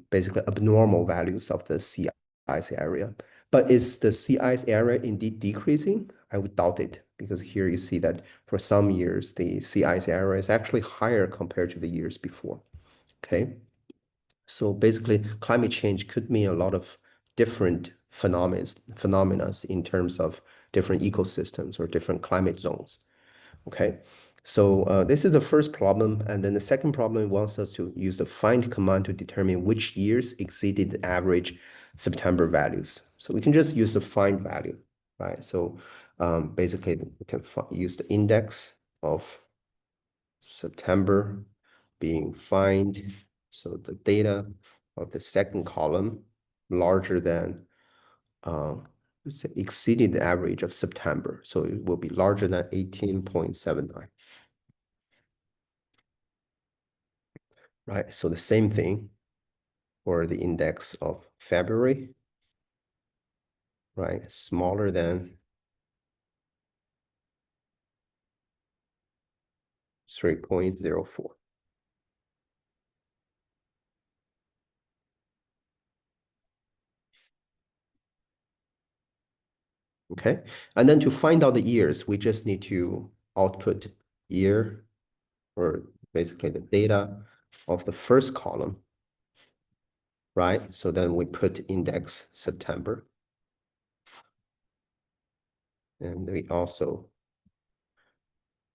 basically abnormal values of the sea ice area. But is the sea ice area indeed decreasing? I would doubt it, because here you see that for some years, the sea ice area is actually higher compared to the years before, okay? So basically, climate change could mean a lot of different phenomena in terms of different ecosystems or different climate zones. Okay, so this is the first problem. And then the second problem wants us to use the find command to determine which years exceeded the average September values. So we can just use the find value, right? So basically, we can use the index of September being find. So the data of the second column larger than let's say exceeding the average of September. So it will be larger than 18.79. Right, so the same thing for the index of February, right? Smaller than 3.04. Okay. And then to find out the years, we just need to output year, or basically the data of the first column, right? So then we put index September. And we also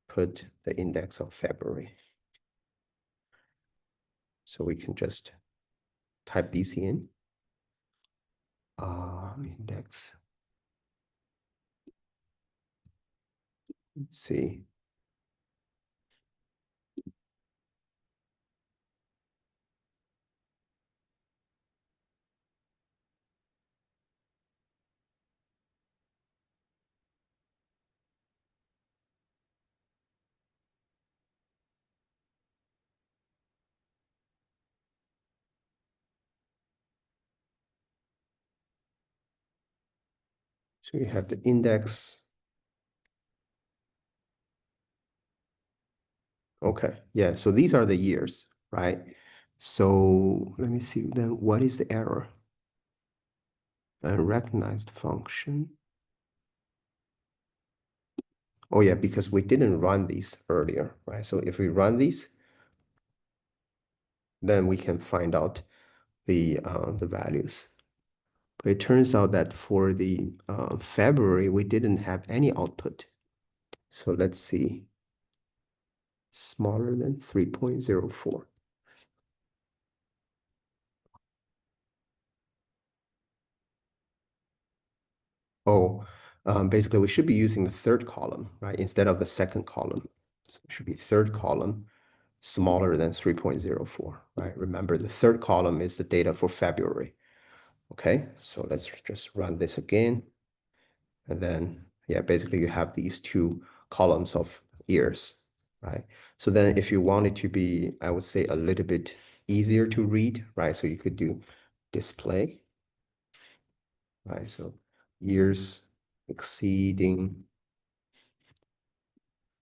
put the index of February. So we can just type these in. Index. Let's see. So we have the index. Okay, yeah, so these are the years, right? So let me see then what is the error? Unrecognized function. Oh yeah, because we didn't run these earlier, right? So if we run these, then we can find out the values. But it turns out that for the February, we didn't have any output. So let's see, smaller than 3.04. Oh, basically we should be using the third column, right? Instead of the second column. So it should be third column smaller than 3.04, right? Remember, the third column is the data for February. Okay, so let's just run this again. And then, yeah, basically you have these two columns of years, right? So then if you want it to be, I would say, a little bit easier to read, right? So you could do display, right? So years exceeding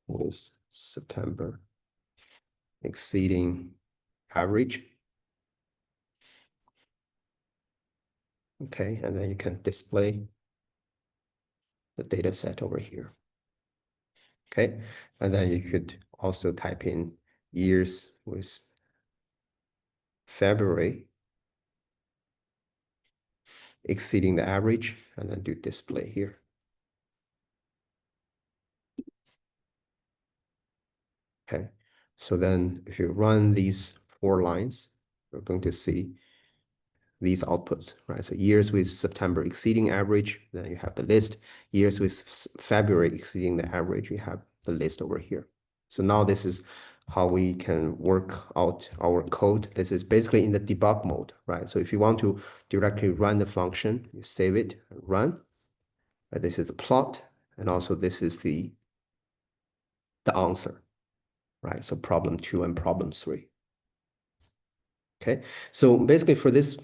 was September, exceeding average. Okay, and then you can display the data set over here. Okay, and then you could also type in years with February exceeding the average, and then do display here. Okay, so then if you run these 4 lines, you're going to see these outputs, right? So years with September exceeding average, then you have the list. Years with February exceeding the average, you have the list over here. So now this is how we can work out our code. This is basically in the debug mode, right? So if you want to directly run the function, you save it, run. Right? This is the plot, and also this is the answer, right? So problem 2 and problem 3. Okay, so basically for this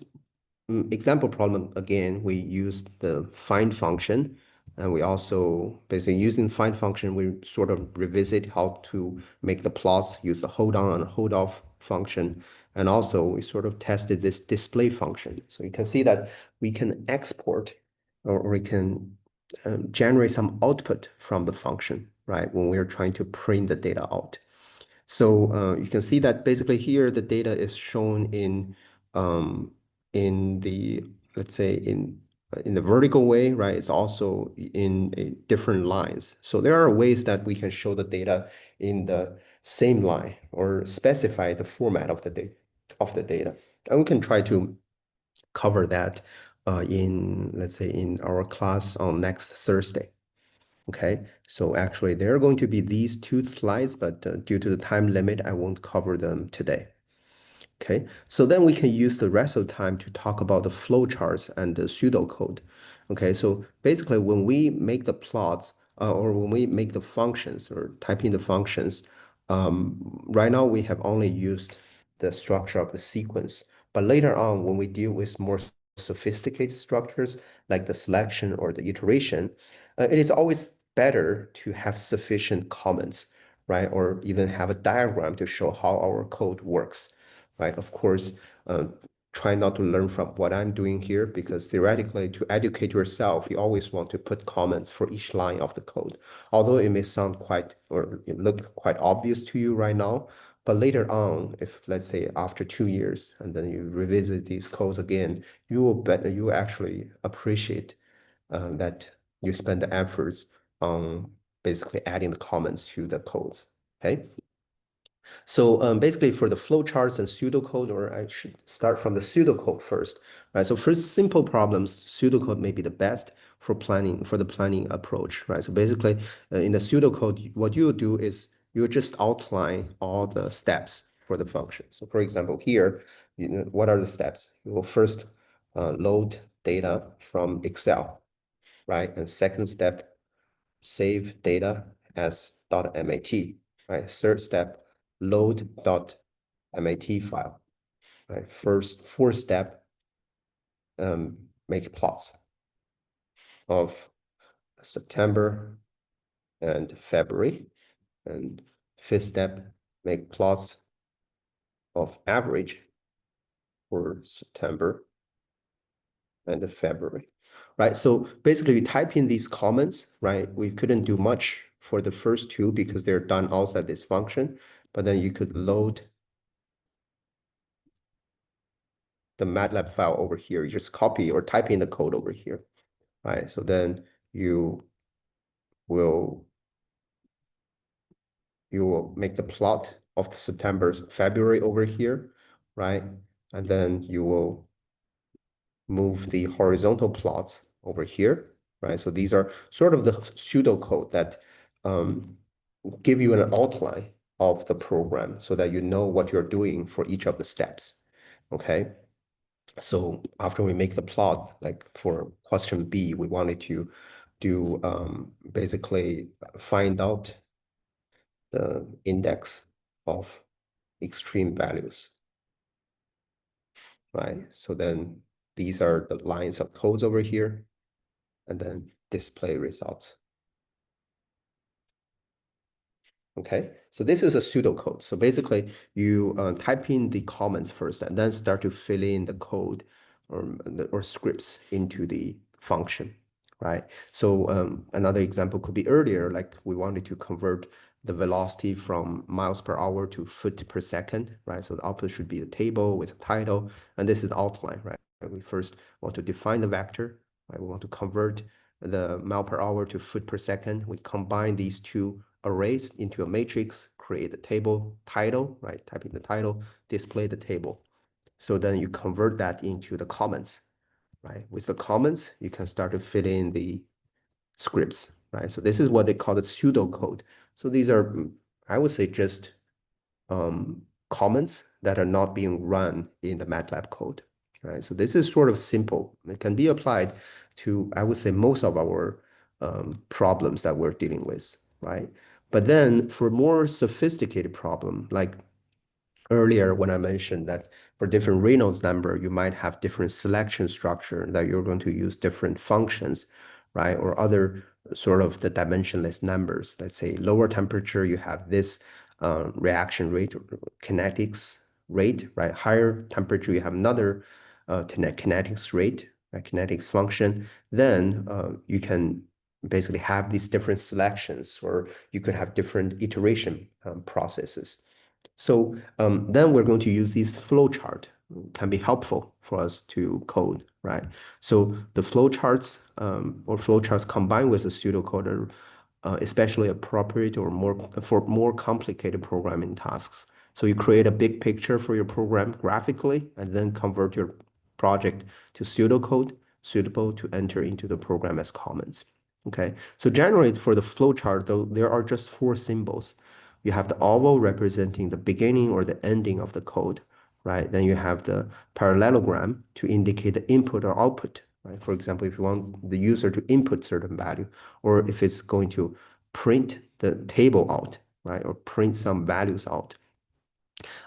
example problem, again, we used the find function, and we also basically using find function, we sort of revisit how to make the plots, use the hold on and hold off function. And also we sort of tested this display function. So you can see that we can export, or we can generate some output from the function, right? When we're trying to print the data out. So you can see that basically here the data is shown in the, let's say, in the vertical way, right? It's also in different lines. So there are ways that we can show the data in the same line or specify the format of the data. And we can try to cover that in, let's say, in our class on next Thursday. Okay, so actually there are going to be these 2 slides, but due to the time limit, I won't cover them today. Okay, so then we can use the rest of the time to talk about the flowcharts and the pseudocode. Okay, so basically when we make the plots or when we make the functions or type in the functions, right now we have only used the structure of the sequence. But later on, when we deal with more sophisticated structures like the selection or the iteration, it is always better to have sufficient comments, right? Or even have a diagram to show how our code works, right? Of course, try not to learn from what I'm doing here, because theoretically, to educate yourself, you always want to put comments for each line of the code. Although it may sound quite, or it look quite obvious to you right now, but later on, if let's say after 2 years, and then you revisit these codes again, you will actually appreciate that you spend the efforts on basically adding the comments to the codes. Okay. So basically for the flowcharts and pseudocode, or I should start from the pseudocode first, right? So for simple problems, pseudocode may be the best for planning, for the planning approach, right? So basically in the pseudocode, what you do is you just outline all the steps for the function. So for example, here, what are the steps? You will first load data from Excel, right? And second step, save data as .mat, right? Third step, load.mat file, right? Fourth step, make plots of September and February. And fifth step, make plots of average for September and February, right? So basically we type in these comments, right? We couldn't do much for the first two because they're done outside this function, but then you could load the MATLAB file over here. You just copy or type in the code over here, right? So then you will make the plot of the September, February over here, right? And then you will move the horizontal plots over here, right? So these are sort of the pseudocode that give you an outline of the program so that you know what you're doing for each of the steps, okay? So after we make the plot, like for question B, we wanted to do basically find out the index of extreme values, right? So then these are the lines of codes over here, and then display results. Okay, so this is a pseudocode. So basically, you type in the comments first, and then start to fill in the code or scripts into the function, right? So another example could be earlier, like we wanted to convert the velocity from miles per hour to foot per second, right? So the output should be the table with a title, and this is the outline, right? We first want to define the vector, right? We want to convert the mile per hour to foot per second. We combine these two arrays into a matrix, create the table title, right? Type in the title, display the table. So then you convert that into the comments, right? With the comments, you can start to fit in the scripts, right? So this is what they call the pseudocode. So these are, I would say, just comments that are not being run in the MATLAB code, right? So this is sort of simple. It can be applied to, I would say, most of our problems that we're dealing with, right? But then for more sophisticated problem, like earlier when I mentioned that for different Reynolds number, you might have different selection structure that you're going to use different functions, right? Or other sort of the dimensionless numbers. Let's say lower temperature, you have this reaction rate, or kinetics rate, right? Higher temperature, you have another kinetics rate, right? Kinetics function. Then you can basically have these different selections, or you could have different iteration processes. So then we're going to use these flowchart. Can be helpful for us to code, right? So the flowcharts or flowcharts combined with the pseudocode are especially appropriate or for more complicated programming tasks. So you create a big picture for your program graphically, and then convert your project to pseudocode suitable to enter into the program as comments. Okay, so generally for the flowchart, though, there are just four symbols. You have the oval representing the beginning or the ending of the code, right? Then you have the parallelogram to indicate the input or output, right? For example, if you want the user to input certain value, or if it's going to print the table out, right? Or print some values out.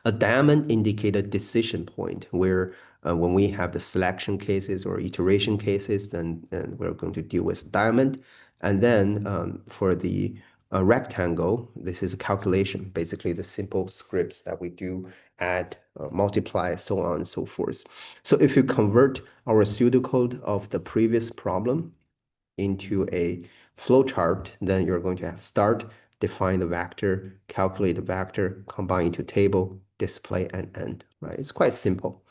A diamond indicates a decision point where when we have the selection cases or iteration cases, then we're going to deal with diamond. And then for the a rectangle, this is a calculation, basically the simple scripts that we do, add, multiply, so on and so forth. So if you convert our pseudocode of the previous problem into a flowchart, then you're going to have start, define the vector, calculate the vector, combine into table, display, and end, right? It's quite simple.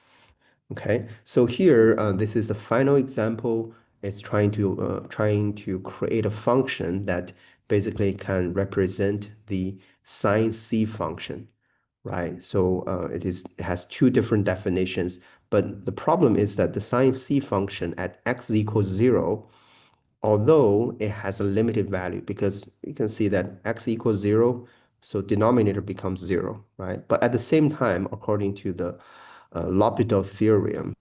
Okay, so here, this is the final example. It's trying to create a function that basically can represent the sin C function, right? So it has two different definitions, but the problem is that the sin C function at x equals 0, although it has a limited value, because you can see that x equals 0, so denominator becomes 0, right? But at the same time, according to the L'Hopital theorem,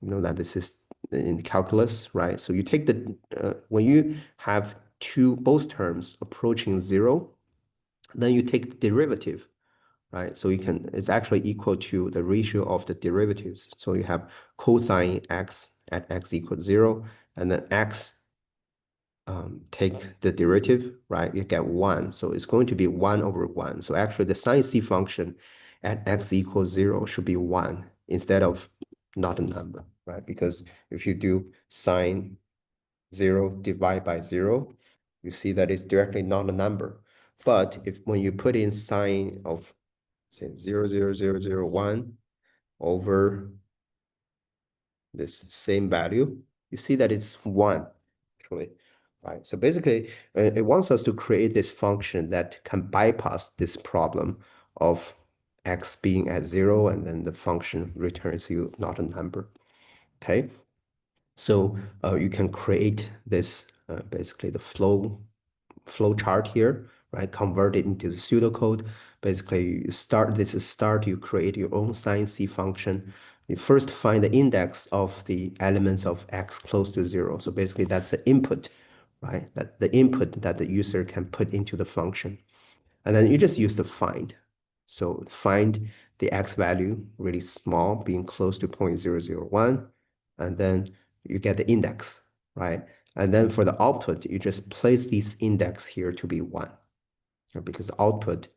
you know that this is in calculus, right? So you take the when you have both terms approaching 0, then you take the derivative, right? So it's actually equal to the ratio of the derivatives. So you have cosine x at x equals 0, and then x take the derivative, right? You get 1. So it's going to be 1 over 1. So actually the sin C function at x equals 0 should be 1 instead of not a number, right? Because if you do sine 0 divide by 0, you see that it's directly not a number. But when you put in sine of, say, 0.00001 over this same value, you see that it's 1, actually, right? So basically, it wants us to create this function that can bypass this problem of x being at 0, and then the function returns you not a number, okay? So you can create this, basically the flow chart here, right? Convert it into the pseudocode. Basically, you create your own sin C function. You first find the index of the elements of x close to 0. So basically, that's the input, right? That the input that the user can put into the function. And then you just use the find. So find the x value really small, being close to 0.001, and then you get the index, right? And then for the output, you just place this index here to be 1, because output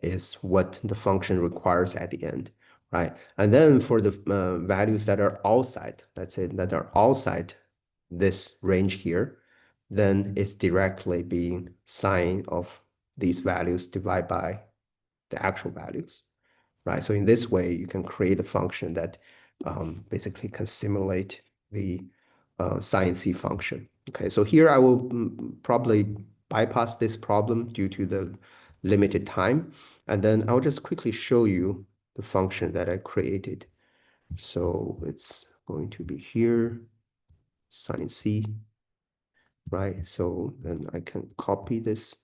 is what the function requires at the end, right? And then for the values that are outside, let's say that are outside this range here, then it's directly being sine of these values divided by the actual values, right? So in this way, you can create a function that basically can simulate the sin C function. Okay, so here I will probably bypass this problem due to the limited time, and then I'll just quickly show you the function that I created. So it's going to be here, sin C, right? So then I can copy this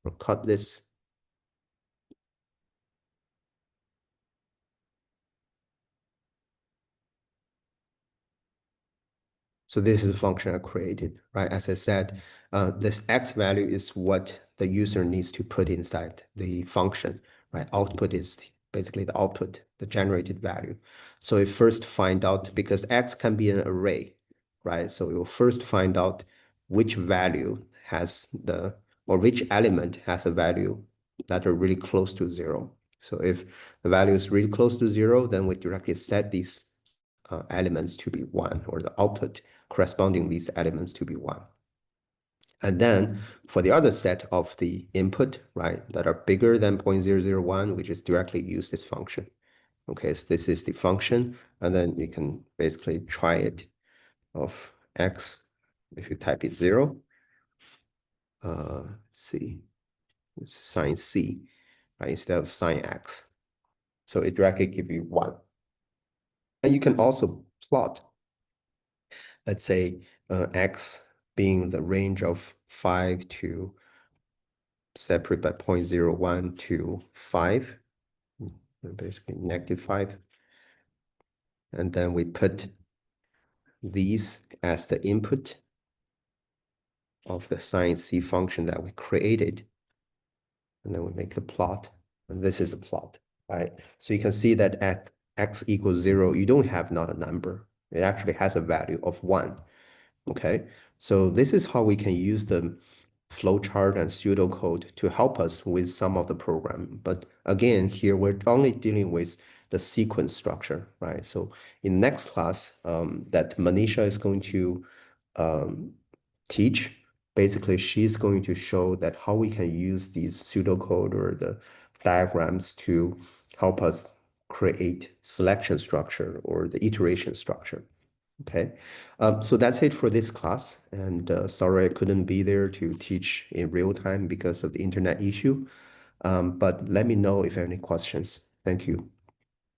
or cut this. So this is a function I created, right? As I said, this x value is what the user needs to put inside the function, right? Output is basically the output, the generated value. So we first find out, because x can be an array, right? So we will first find out which value or which element has a value that are really close to 0. So if the value is really close to 0, then we directly set these elements to be 1, or the output corresponding these elements to be 1. And then for the other set of the input, right, that are bigger than 0.001, we just directly use this function. Okay, so this is the function, and then you can basically try it of x. If you type it 0, let's see, it's sin C, right, instead of sin x. So it directly gives you 1. And you can also plot, let's say, x being the range of 5 to separate by 0.01 to 5, basically -5. And then we put these as the input of the sin C function that we created. And then we make the plot. And this is a plot, right? So you can see that at x equals 0, you don't have not a number. It actually has a value of 1. Okay, so this is how we can use the flowchart and pseudocode to help us with some of the program. But again, here we're only dealing with the sequence structure, right? So in next class, that Manisha is going to teach, basically she's going to show that how we can use these pseudocode or the diagrams to help us create selection structure or the iteration structure. Okay, so that's it for this class. And sorry I couldn't be there to teach in real time because of the internet issue. But let me know if you have any questions. Thank you.